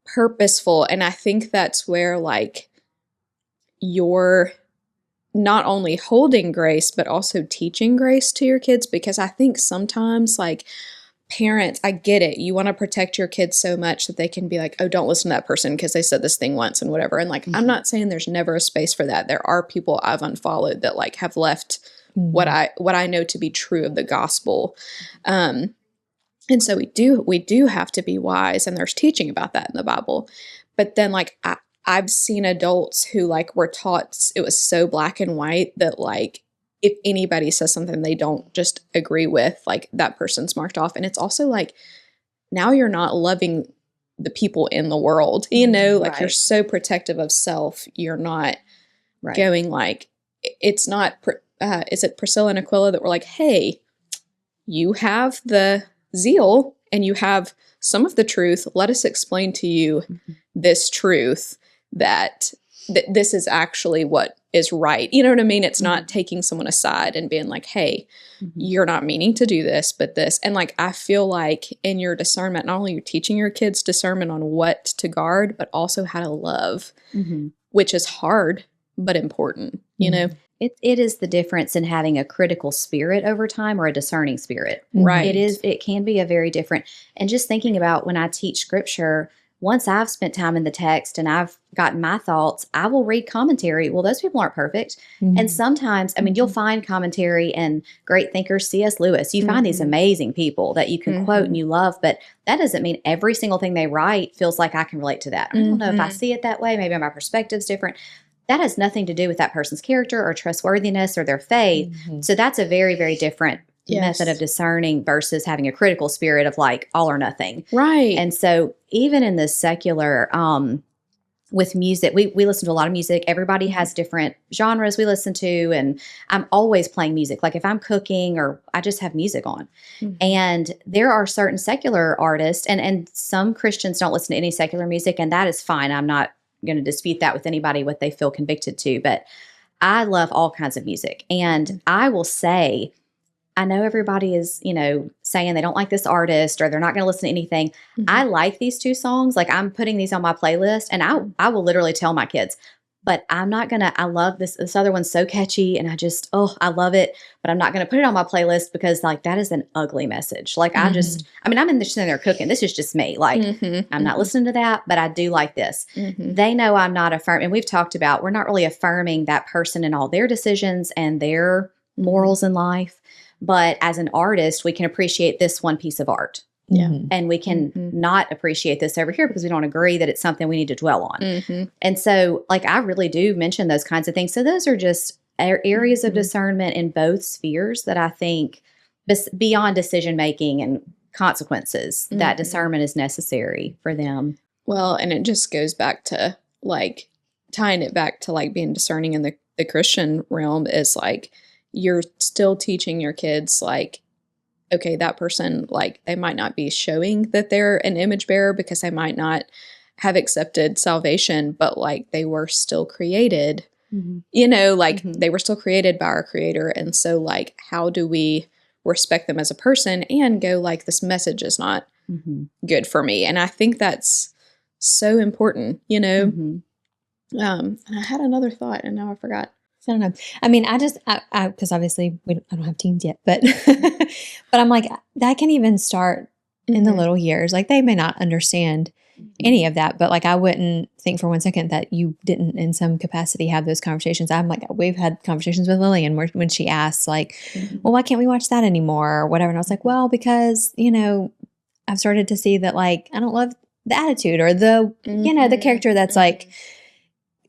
purposeful. And I think that's where like you're not only holding grace, but also teaching grace to your kids. Because I think sometimes like parents, I get it. You want to protect your kids so much that they can be like, oh, don't listen to that person because they said this thing once and whatever. And like, I'm not saying there's never a space for that. There are people I've unfollowed that like have left what I know to be true of the gospel. And so we do have to be wise, and there's teaching about that in the Bible. But then like I've seen adults who like were taught it was so black and white that like if anybody says something they don't just agree with, like that person's marked off. And it's also like, now you're not loving the people in the world, like you're so protective of self. You're not going like, it's not, is it Priscilla and Aquila that were like, hey, you have the zeal and you have some of the truth. Let us explain to you this truth that this is actually what is right. You know what I mean? It's not taking someone aside and being like, hey, you're not meaning to do this, but this. And like, I feel like in your discernment, not only you're teaching your kids discernment on what to guard, but also how to love, which is hard, but important, you know? It is the difference in having a critical spirit over time or a discerning spirit. Right. It can be a very different. And just thinking about when I teach scripture, once I've spent time in the text and I've gotten my thoughts, I will read commentary. Well, those people aren't perfect. And sometimes, I mean, you'll find commentary and great thinkers, C.S. Lewis. You find these amazing people that you can quote and you love, but that doesn't mean every single thing they write feels like I can relate to that. I don't know if I see it that way. Maybe my perspective's different. That has nothing to do with that person's character or trustworthiness or their faith. So that's a very, very different method of discerning versus having a critical spirit of like all or nothing. Right. And so even in the secular, with music, we listen to a lot of music. Everybody has different genres we listen to. And I'm always playing music. Like if I'm cooking or I just have music on. And there are certain secular artists and some Christians don't listen to any secular music, and that is fine. I'm not going to dispute that with anybody, what they feel convicted to, but I love all kinds of music. And I will say, I know everybody is, saying they don't like this artist or they're not going to listen to anything. I like these two songs. Like I'm putting these on my playlist, and I will literally tell my kids, but I'm not going to, I love this other one's so catchy and I love it, but I'm not going to put it on my playlist because like that is an ugly message. Like I'm in the sitting there cooking. This is just me. Like I'm not listening to that, but I do like this. They know I'm not affirming. And we've talked about, we're not really affirming that person and all their decisions and their morals in life. But as an artist, we can appreciate this one piece of art. And we can not appreciate this over here because we don't agree that it's something we need to dwell on. And so like, I really do mention those kinds of things. So those are just areas of discernment in both spheres that I think beyond decision-making and consequences, that discernment is necessary for them. Well, and it just goes back to like tying it back to like being discerning in the Christian realm is like, you're still teaching your kids like, okay, that person, like they might not be showing that they're an image bearer because they might not have accepted salvation, but like they were still created, they were still created by our Creator. And so like, how do we respect them as a person and go like, this message is not good for me? And I think that's so important, and I had another thought and now I forgot. I don't know. I mean, because obviously I don't have teens yet, but but I'm like, that can even start in the little years. Like they may not understand any of that, but like I wouldn't think for one second that you didn't in some capacity have those conversations. I'm like, we've had conversations with Lillian when she asks like, well, why can't we watch that anymore or whatever? And I was like, well, because, I've started to see that like, I don't love the attitude or the, the character that's like,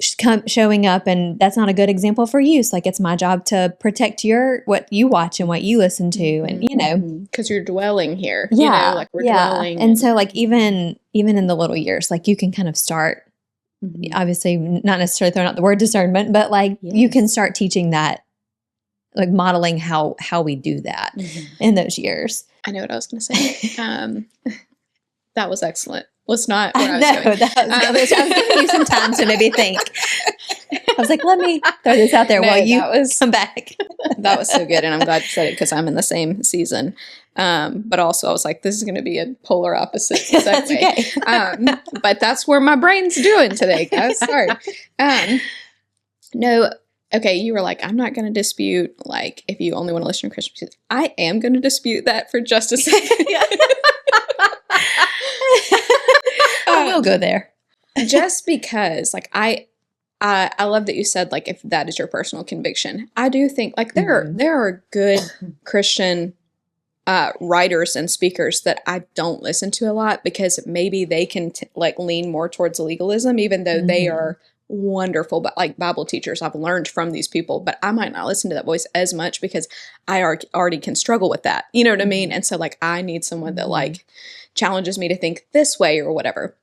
showing up, and that's not a good example for you. So like, it's my job to protect what you watch and what you listen to, and because you're dwelling here, like we're yeah. dwelling. And so like, even in the little years, like you can kind of start, obviously not necessarily throwing out the word discernment, but like you can start teaching that, like modeling how we do that in those years. I know what I was going to say. That was excellent. Was not where I was going. I was giving you some time to maybe think. I was like, let me throw this out there while you come back. That was so good, and I'm glad you said it because I'm in the same season. But also, I was like, this is going to be a polar opposite segue. That's okay. But that's where my brain's doing today, guys. Sorry. No. Okay, you were like, I'm not going to dispute, like, if you only want to listen to Christian music. I am going to dispute that for just a second. I will go there. Just because, like, I love that you said, like, if that is your personal conviction. I do think, like, there are good Christian writers and speakers that I don't listen to a lot because maybe they can, like, lean more towards legalism, even though they are wonderful, but like Bible teachers, I've learned from these people, but I might not listen to that voice as much because I already can struggle with that. You know what I mean? And so like, I need someone that like challenges me to think this way or whatever.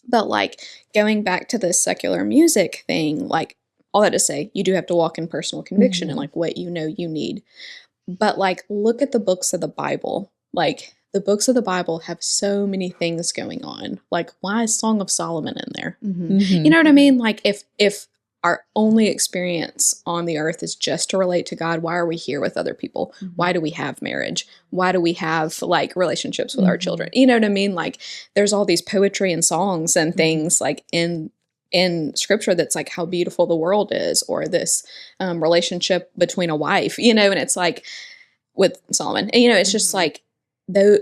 But like going back to this secular music thing, like all that to say, you do have to walk in personal conviction and like what you need. But like, look at the books of the Bible. Like the books of the Bible have so many things going on. Like, why is Song of Solomon in there? You know what I mean? Like, if our only experience on the earth is just to relate to God, why are we here with other people? Why do we have marriage? Why do we have, like, relationships with our children? You know what I mean? Like, there's all these poetry and songs and things, like, in scripture that's like how beautiful the world is, or this relationship between a wife, and it's like with Solomon, and, it's just like, though,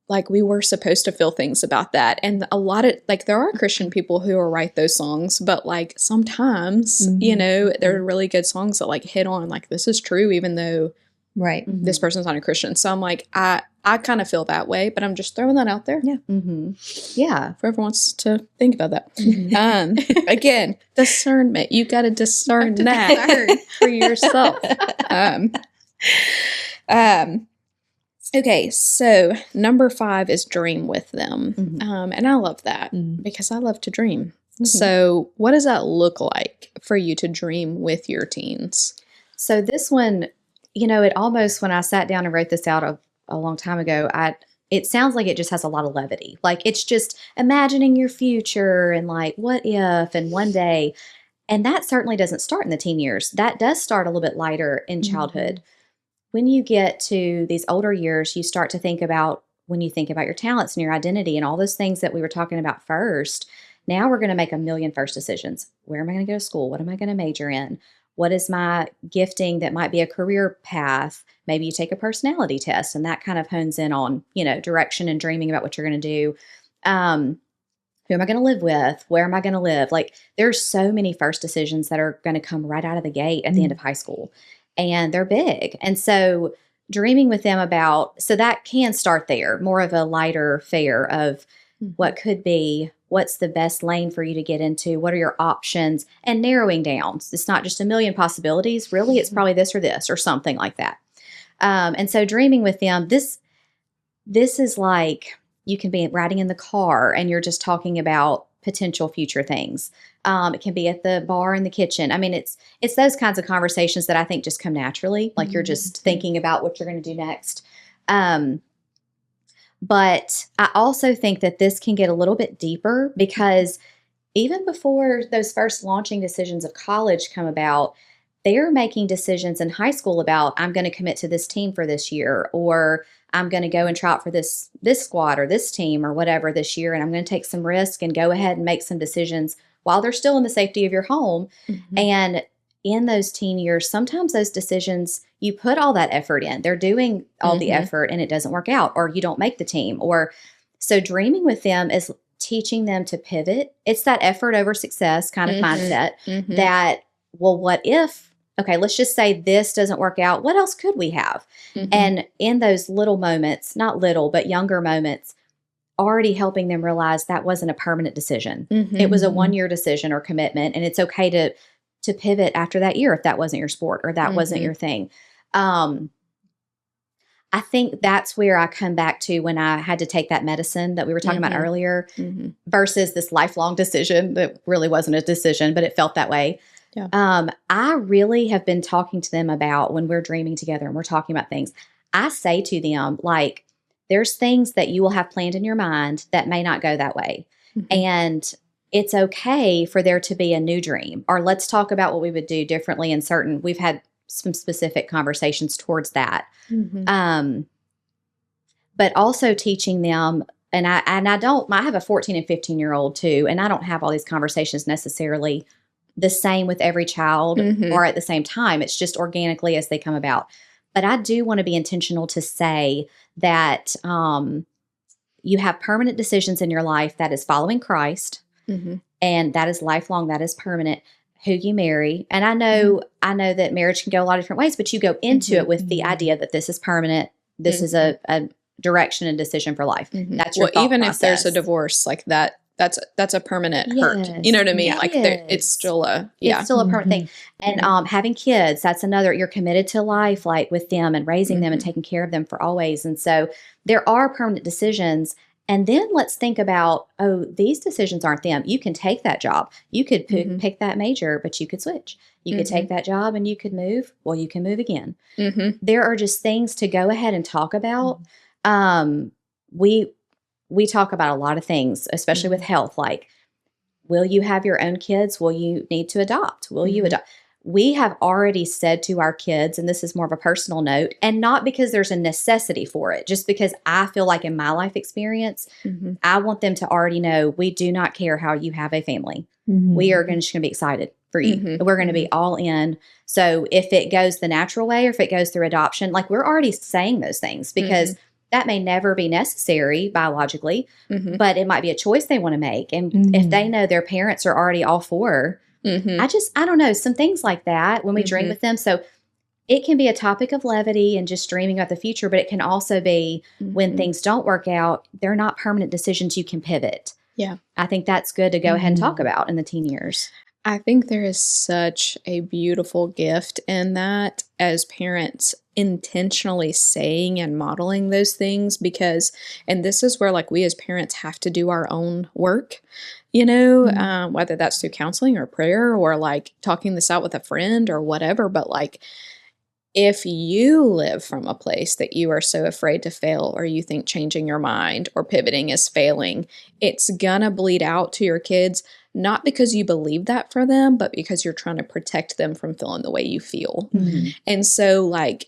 like we were supposed to feel things about that. And a lot of, like, there are Christian people who will write those songs, but like sometimes, there are really good songs that like hit on, like, this is true, even though this person's not a Christian. So I'm like, I kind of feel that way, but I'm just throwing that out there. Yeah. Whoever wants to think about that. Again, discernment. You got to discern that for yourself. Okay, so number 5 is dream with them. And I love that because I love to dream. So what does that look like for you to dream with your teens? So this one, it almost, when I sat down and wrote this out a long time ago, it sounds like it just has a lot of levity. Like, it's just imagining your future and like, what if, and one day. And that certainly doesn't start in the teen years. That does start a little bit lighter in childhood. When you get to these older years, you start to think about, when you think about your talents and your identity and all those things that we were talking about first, now we're going to make a million first decisions. Where am I going to go to school? What am I going to major in? What is my gifting that might be a career path? Maybe you take a personality test and that kind of hones in on, direction and dreaming about what you're going to do. Who am I going to live with? Where am I going to live? Like, there's so many first decisions that are going to come right out of the gate at the end of high school. And they're big. And so dreaming with them about, so that can start there, more of a lighter fare of what could be, what's the best lane for you to get into, what are your options, and narrowing down. It's not just a million possibilities. Really, it's probably this or something like that. And so dreaming with them, this is like, you can be riding in the car and you're just talking about potential future things. It can be at the bar in the kitchen. I mean, it's those kinds of conversations that I think just come naturally. Like, you're just thinking about what you're going to do next. But I also think that this can get a little bit deeper, because even before those first launching decisions of college come about, they're making decisions in high school about, I'm going to commit to this team for this year, or I'm going to go and try out for this squad or this team or whatever this year, and I'm going to take some risk and go ahead and make some decisions while they're still in the safety of your home. And in those teen years, sometimes those decisions, you put all that effort in. They're doing all the effort and it doesn't work out, or you don't make the team. Or so dreaming with them is teaching them to pivot. It's that effort over success kind of mindset that, well, what if, okay, let's just say this doesn't work out. What else could we have? And in those little moments, not little, but younger moments, already helping them realize that wasn't a permanent decision. Mm-hmm. It was a 1-year decision or commitment, and it's okay to pivot after that year if that wasn't your sport or that wasn't your thing. I think that's where I come back to when I had to take that medicine that we were talking about earlier versus this lifelong decision that really wasn't a decision, but it felt that way. Yeah. I really have been talking to them about when we're dreaming together and we're talking about things. I say to them, like, there's things that you will have planned in your mind that may not go that way. And it's okay for there to be a new dream, or let's talk about what we would do differently in certain, we've had some specific conversations towards that. But also teaching them, and I have a 14 and 15-year-old too, and I don't have all these conversations necessarily the same with every child or at the same time. It's just organically as they come about. But I do want to be intentional to say that you have permanent decisions in your life that is following Christ, and that is lifelong, that is permanent. Who you marry, and I know that marriage can go a lot of different ways, but you go into it with the idea that this is permanent. This is a direction and decision for life. That's your thought even process. If there's a divorce, like that. That's a permanent hurt. You know what I mean? Yes. Like it's still a it's still a permanent thing. And having kids, that's another. You're committed to life, like with them and raising them and taking care of them for always. And so there are permanent decisions. And then let's think about, these decisions aren't them. You can take that job. You could pick that major, but you could switch. You could take that job and you could move. Well, you can move again. There are just things to go ahead and talk about. We talk about a lot of things, especially with health, like, will you have your own kids? Will you need to adopt? Will you adopt? We have already said to our kids, and this is more of a personal note, and not because there's a necessity for it, just because I feel like in my life experience, I want them to already know we do not care how you have a family. We are just going to be excited for you. We're going to be all in. So if it goes the natural way or if it goes through adoption, like, we're already saying those things because that may never be necessary biologically, but it might be a choice they want to make. And if they know their parents are already all for, I don't know, some things like that when we dream with them. So it can be a topic of levity and just dreaming about the future, but it can also be when things don't work out, they're not permanent decisions. You can pivot. Yeah. I think that's good to go ahead and talk about in the teen years. I think there is such a beautiful gift in that as parents intentionally saying and modeling those things because, and this is where like we as parents have to do our own work, you know, whether that's through counseling or prayer or like talking this out with a friend or whatever. But like, if you live from a place that you are so afraid to fail or you think changing your mind or pivoting is failing, it's gonna bleed out to your kids, not because you believe that for them, but because you're trying to protect them from feeling the way you feel. And so like,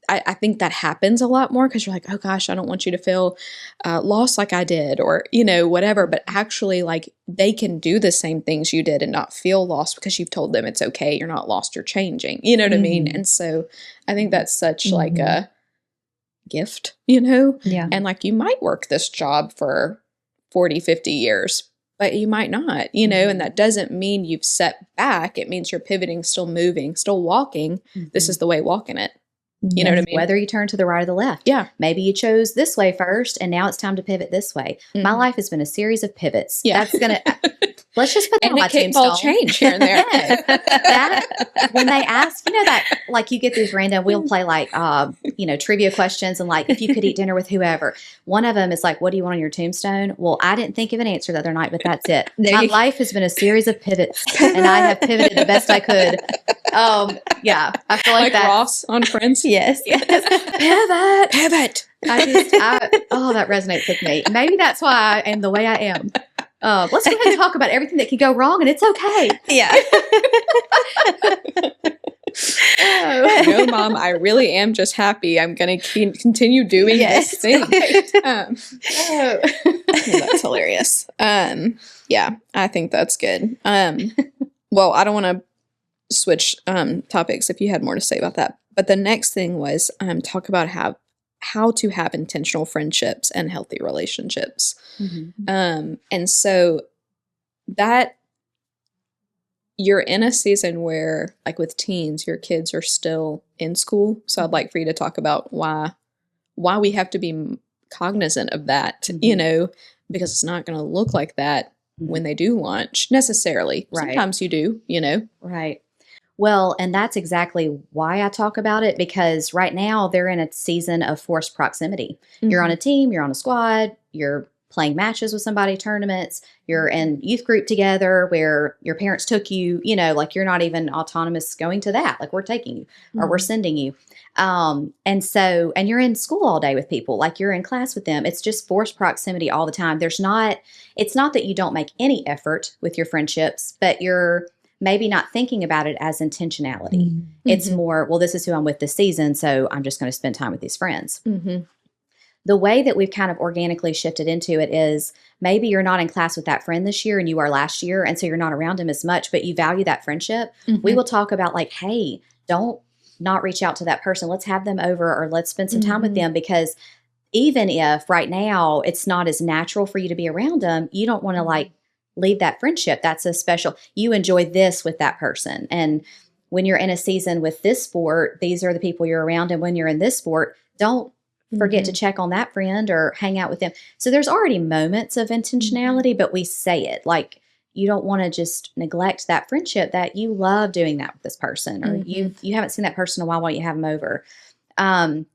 I think that happens a lot more because you're like, oh gosh, I don't want you to feel lost like I did or, you know, whatever. But actually like they can do the same things you did and not feel lost because you've told them it's okay. You're not lost. You're changing. You know what I mean? And so I think that's such like a gift, you know? Yeah. And like you might work this job for 40, 50 years, but you might not, you know, and that doesn't mean you've set back. It means you're pivoting, still moving, still walking. This is the way walking it. You know what I mean? Whether you turn to the right or the left. Yeah. Maybe you chose this way first and now it's time to pivot this way. My life has been a series of pivots. Yeah. That's going to, let's just put that on my tombstone. Change here and there. That, when they ask, you know, that like you get these random, we'll play like, you know, trivia questions and like, if you could eat dinner with whoever, one of them is like, what do you want on your tombstone? Well, I didn't think of an answer the other night, but that's it. My life has been a series of pivots and I have pivoted the best I could. Yeah, I feel like that. Ross on Friends. Yes. Pivot. That resonates with me. Maybe that's why I am the way I am. Let's go ahead and talk about everything that could go wrong, and it's okay. Yeah. No, Mom, I really am just happy. I'm going to continue doing this thing. That's hilarious. Yeah, I think that's good. Well, I don't want to switch topics if you had more to say about that. But the next thing was talk about how to have intentional friendships and healthy relationships. And so that you're in a season where, like with teens, your kids are still in school. So I'd like for you to talk about why we have to be cognizant of that, you know, because it's not going to look like that when they do launch necessarily. Right. Sometimes you do, you know. Right. Well, and that's exactly why I talk about it, because right now they're in a season of forced proximity. You're on a team, you're on a squad, you're playing matches with somebody, tournaments, you're in youth group together where your parents took you, you know, like you're not even autonomous going to that. Like we're taking you or we're sending you. And you're in school all day with people, like you're in class with them. It's just forced proximity all the time. It's not that you don't make any effort with your friendships, but you're maybe not thinking about it as intentionality. It's more, well, this is who I'm with this season, so I'm just going to spend time with these friends. The way that we've kind of organically shifted into it is maybe you're not in class with that friend this year and you are last year, and so you're not around him as much, but you value that friendship. We will talk about like, hey, don't not reach out to that person. Let's have them over, or let's spend some time with them, because even if right now it's not as natural for you to be around them, you don't want to like leave that friendship. That's a special, you enjoy this with that person. And when you're in a season with this sport, these are the people you're around. And when you're in this sport, don't forget to check on that friend or hang out with them. So there's already moments of intentionality, but we say it like, you don't want to just neglect that friendship that you love doing that with this person, or you haven't seen that person in a while. Why don't you have them over? And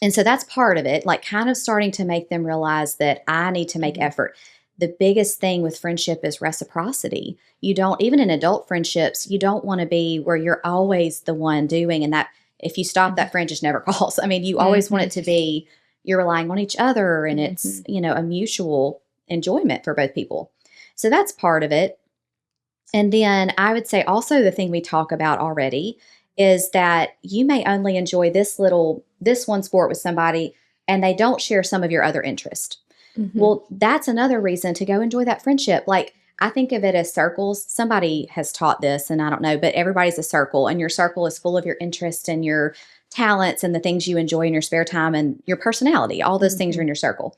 so that's part of it, like kind of starting to make them realize that I need to make effort. The biggest thing with friendship is reciprocity. You don't, even in adult friendships, you don't want to be where you're always the one doing, and that if you stop, that friend just never calls. I mean, you always want it to be, you're relying on each other, and it's, you know, a mutual enjoyment for both people. So that's part of it. And then I would say also the thing we talk about already is that you may only enjoy this one sport with somebody and they don't share some of your other interest. Well, that's another reason to go enjoy that friendship. Like I think of it as circles. Somebody has taught this and I don't know, but everybody's a circle, and your circle is full of your interests and your talents and the things you enjoy in your spare time and your personality. All those things are in your circle.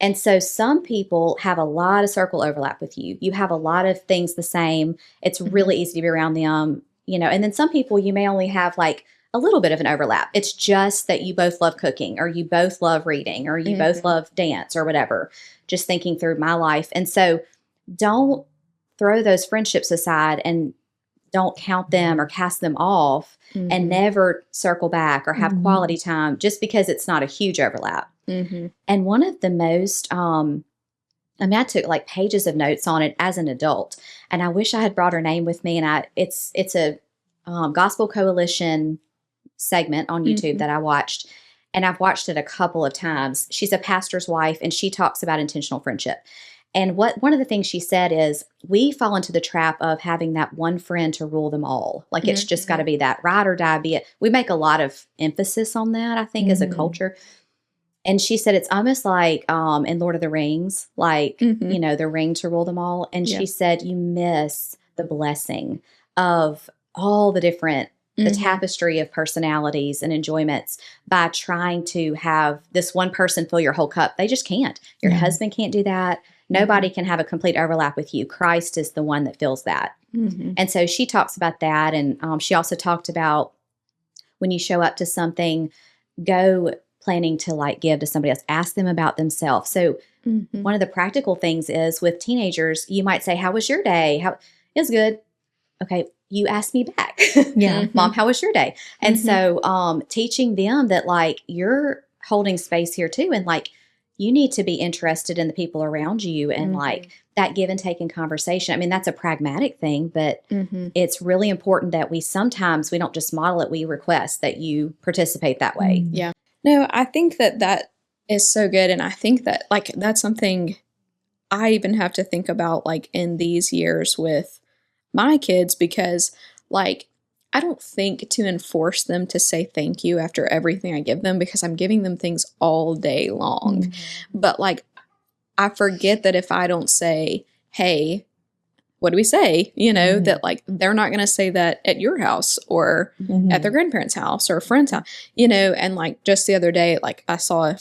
And so some people have a lot of circle overlap with you. You have a lot of things the same. It's really easy to be around them, you know, and then some people you may only have like a little bit of an overlap. It's just that you both love cooking, or you both love reading, or you both love dance or whatever, just thinking through my life. And so don't throw those friendships aside and don't count them or cast them off and never circle back or have quality time just because it's not a huge overlap. And one of the most, I mean, I took like pages of notes on it as an adult, and I wish I had brought her name with me. And it's a Gospel Coalition segment on YouTube that I watched, and I've watched it a couple of times. She's a pastor's wife, and she talks about intentional friendship. And one of the things she said is we fall into the trap of having that one friend to rule them all. Like it's just got to be that ride or die. Be it. We make a lot of emphasis on that, I think, as a culture. And she said it's almost like in Lord of the Rings, like, you know, the ring to rule them all. And she said you miss the blessing of all the different, the tapestry of personalities and enjoyments by trying to have this one person fill your whole cup. They just can't. Your husband can't do that. Nobody can have a complete overlap with you. Christ is the one that fills that. And so she talks about that. And she also talked about when you show up to something, go planning to like give to somebody else, ask them about themselves. So one of the practical things is with teenagers, you might say, how was your day? It was good. Okay. You asked me back. Mom, how was your day? And so teaching them that like you're holding space here too. And like, you need to be interested in the people around you and like that give and take in conversation. I mean, that's a pragmatic thing, but it's really important that we don't just model it. We request that you participate that way. Yeah. No, I think that is so good. And I think that like, that's something I even have to think about like in these years with my kids, because like, I don't think to enforce them to say thank you after everything I give them, because I'm giving them things all day long. But like, I forget that if I don't say, hey, what do we say? You know, that like, they're not going to say that at your house or at their grandparents' house or a friend's house, you know. And like just the other day, like I saw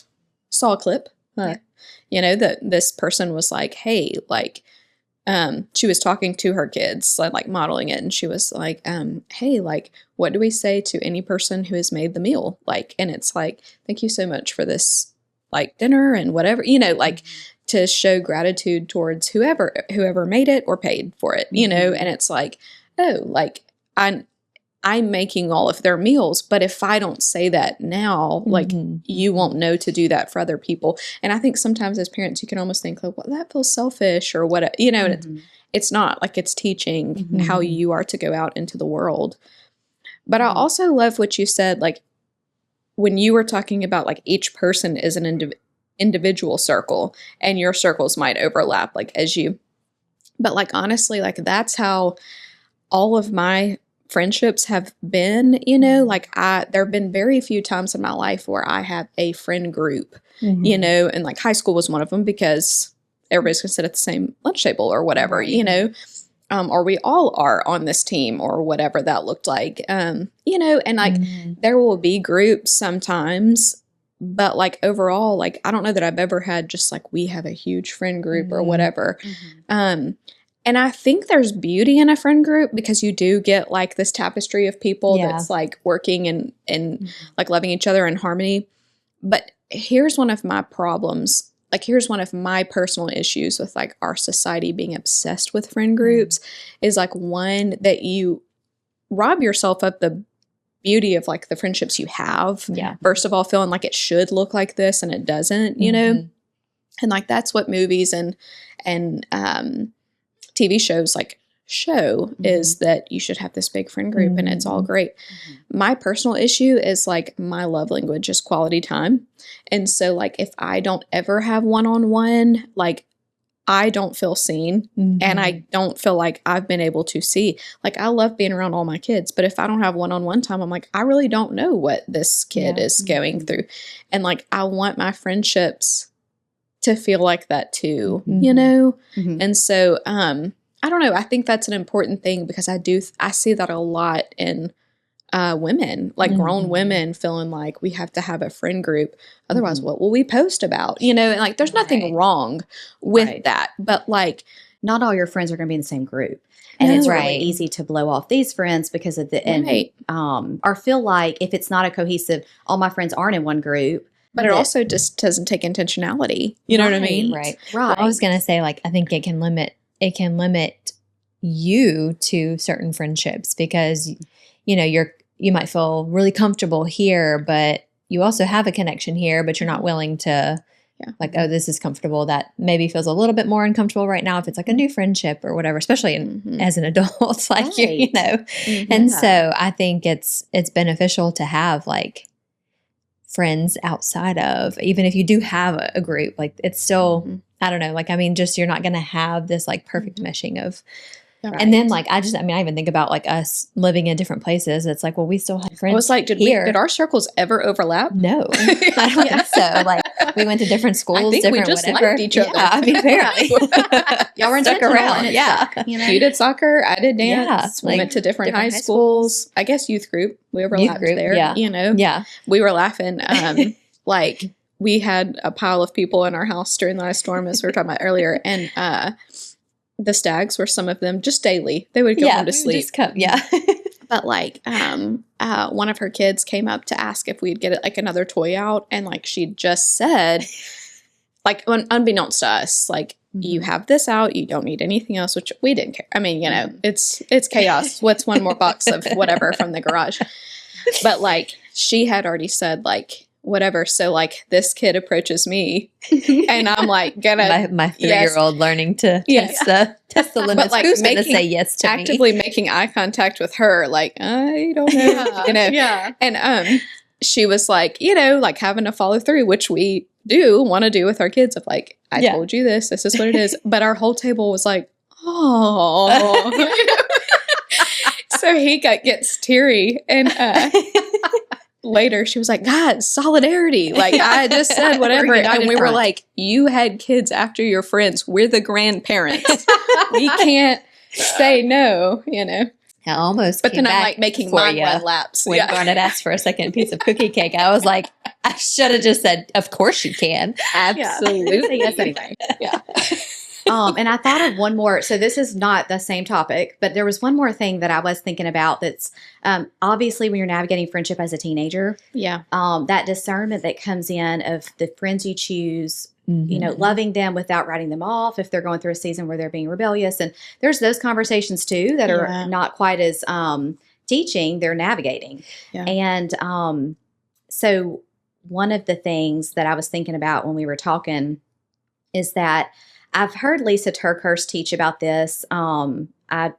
a clip, you know, that this person was like, hey, like, she was talking to her kids, like modeling it. And she was like, hey, like, what do we say to any person who has made the meal? Like, and it's like, thank you so much for this like dinner and whatever, you know, like to show gratitude towards whoever made it or paid for it, you know, and it's like, oh, like I'm making all of their meals, but if I don't say that now, like you won't know to do that for other people. And I think sometimes as parents, you can almost think like, well, that feels selfish or what, you know, and it's not. Like it's teaching how you are to go out into the world. But I also love what you said, like when you were talking about like each person is an individual circle and your circles might overlap like as you, but like honestly, like that's how all of my friendships have been, you know, like there have been very few times in my life where I have a friend group, you know, and like high school was one of them because everybody's going to sit at the same lunch table or whatever, you know, or we all are on this team or whatever that looked like, you know, and like there will be groups sometimes, but like overall, like I don't know that I've ever had just like we have a huge friend group or whatever. And I think there's beauty in a friend group because you do get like this tapestry of people that's like working and like loving each other in harmony. But here's one of my problems. Like here's one of my personal issues with like our society being obsessed with friend groups is like one that you rob yourself of the beauty of like the friendships you have. Yeah. First of all, feeling like it should look like this and it doesn't, you know? And like that's what movies and TV shows like show is that you should have this big friend group and it's all great. My personal issue is like my love language is quality time. And so like if I don't ever have one-on-one, like I don't feel seen and I don't feel like I've been able to see. Like I love being around all my kids, but if I don't have one-on-one time, I'm like, I really don't know what this kid is going through. And like I want my friendships to feel like that too, you know? And so, I don't know. I think that's an important thing because I see that a lot in women, like grown women feeling like we have to have a friend group. Otherwise, what will we post about? You know, and like there's nothing wrong with that, but like not all your friends are going to be in the same group. And it's really easy to blow off these friends because of the end, or feel like if it's not a cohesive, all my friends aren't in one group. But it also just doesn't take intentionality. You know what I mean? Right. Well, I was going to say, like, I think it can limit you to certain friendships because, you know, you might feel really comfortable here, but you also have a connection here, but you're not willing to like, oh, this is comfortable. That maybe feels a little bit more uncomfortable right now if it's like a new friendship or whatever, especially as an adult, like, you know. And so I think it's beneficial to have like friends outside of, even if you do have a group, like it's still, I don't know, like, I mean, just, you're not going to have this like perfect meshing of, and then like, I even think about like us living in different places. It's like, well, we still have friends. I was like, did our circles ever overlap? No, I don't think so. Like we went to different schools, I think different we just whatever. liked each other. Yeah, I mean, apparently. Y'all were stuck around. You know? You did soccer. I did dance. We went to different high schools. I guess youth group. We overlapped there. You know? Yeah. We were laughing. Like we had a pile of people in our house during the ice storm, as we were talking about earlier. And the Stags were some of them just daily. They would go home to sleep. But like one of her kids came up to ask if we'd get like another toy out. And like she just said, like unbeknownst to us, like you have this out, you don't need anything else, which we didn't care. I mean, you know, it's chaos. What's one more box of whatever from the garage? But like she had already said like whatever. So like this kid approaches me and I'm like gonna my 3-year-old learning to test the limits. But like who's gonna say yes to actively making eye contact with her, like I don't know, you know. And she was like, you know, like having to follow through, which we do want to do with our kids of like, I told you this is what it is. But our whole table was like, oh. So he gets teary and later she was like, God, solidarity. Like I just said whatever. And we were like, you had kids after your friends. We're the grandparents. We can't say no, you know. I almost but then I'm like making mine run laps. When Garnet asked for a second piece of cookie cake, I was like, I should have just said, of course you can. Absolutely. Yes, anyway. And I thought of one more. So this is not the same topic, but there was one more thing that I was thinking about that's obviously when you're navigating friendship as a teenager, that discernment that comes in of the friends you choose, loving them without writing them off if they're going through a season where they're being rebellious. And there's those conversations too that are not quite as teaching, they're navigating. Yeah. And so one of the things that I was thinking about when we were talking is that I've heard Lisa TerKeurst teach about this. I've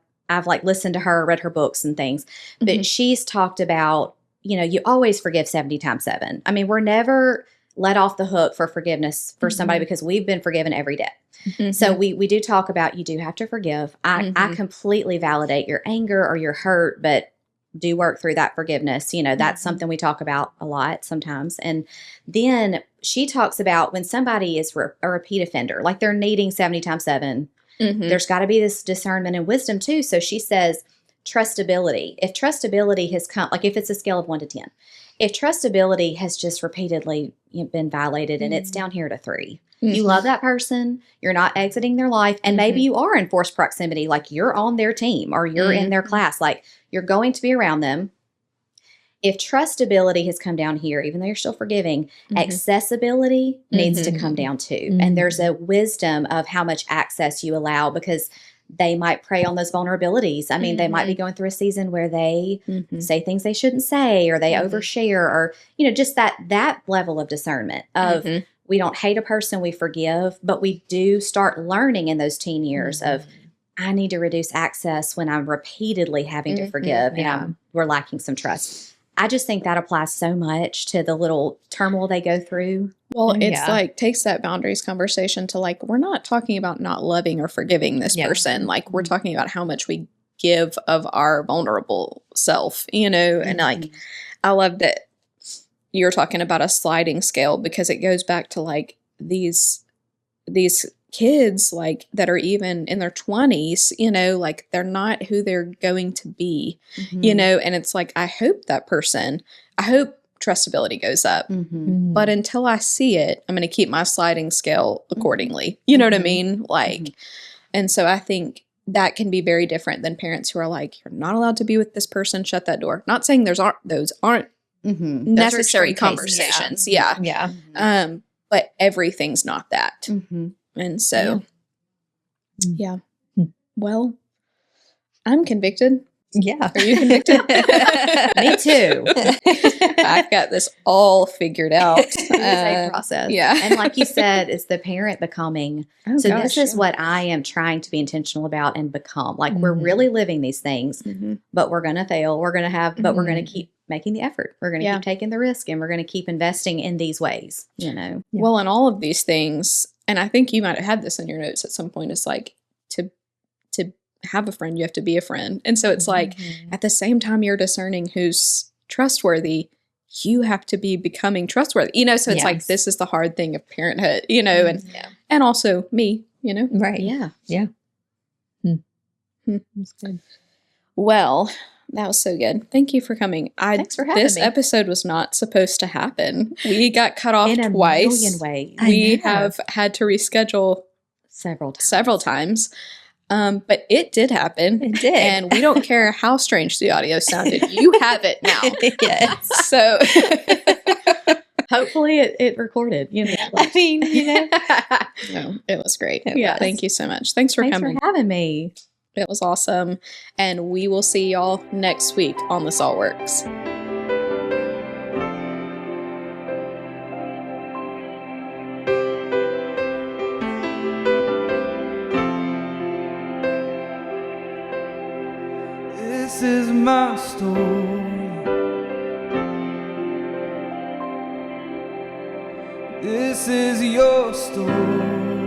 like listened to her, read her books and things, but she's talked about, you always forgive 70 times 7. I mean, we're never let off the hook for forgiveness for somebody because we've been forgiven every day. So we do talk about, you do have to forgive. I completely validate your anger or your hurt, but do work through that forgiveness. That's something we talk about a lot sometimes. And then she talks about when somebody is a repeat offender, like they're needing 70 times 7, there's got to be this discernment and wisdom too. So she says trustability. If trustability has come, like if it's a scale of 1 to 10, if trustability has just repeatedly been violated and it's down here to 3, you love that person, you're not exiting their life, and maybe you are in forced proximity, like you're on their team or you're in their class, like you're going to be around them. If trustability has come down here, even though you're still forgiving, accessibility needs to come down too. And there's a wisdom of how much access you allow because they might prey on those vulnerabilities. I mean, they might be going through a season where they say things they shouldn't say or they overshare or, just that level of discernment of we don't hate a person, we forgive, but we do start learning in those teen years of I need to reduce access when I'm repeatedly having to forgive and we're lacking some trust. I just think that applies so much to the little turmoil they go through. Well, it's like takes that boundaries conversation to like, we're not talking about not loving or forgiving this person. Like we're talking about how much we give of our vulnerable self, and like, I love that you're talking about a sliding scale because it goes back to like these kids like that are even in their 20s, like they're not who they're going to be, and it's like, I hope trustability goes up, but until I see it, I'm going to keep my sliding scale accordingly. You know what I mean? Like, and so I think that can be very different than parents who are like, you're not allowed to be with this person, shut that door. Not saying those aren't necessary conversations. But everything's not that. And so, well, I'm convicted. Yeah. Are you convicted? Me too. I've got this all figured out. It's a process. Yeah. And like you said, it's the parent becoming. This is what I am trying to be intentional about and become. Like we're really living these things, but we're going to fail. We're going to have, but we're going to keep making the effort. We're going to keep taking the risk and we're going to keep investing in these ways, Well, and all of these things, and I think you might have had this in your notes at some point, it's like to have a friend, you have to be a friend. And so it's like at the same time you're discerning who's trustworthy, you have to be becoming trustworthy, so it's like, this is the hard thing of parenthood, and also me, Right. Yeah. Yeah. That's good. Well, that was so good. Thank you for coming. Thanks for having me. This episode was not supposed to happen. We got cut off in a twice. million ways. We have had to reschedule several times. But it did happen. It did. And we don't care how strange the audio sounded. You have it now. Yes. So hopefully it recorded, I mean, No, it was great. It was. Thank you so much. Thanks for coming. Thanks for having me. It was awesome. And we will see y'all next week on The Salt Works. This is my story. This is your story.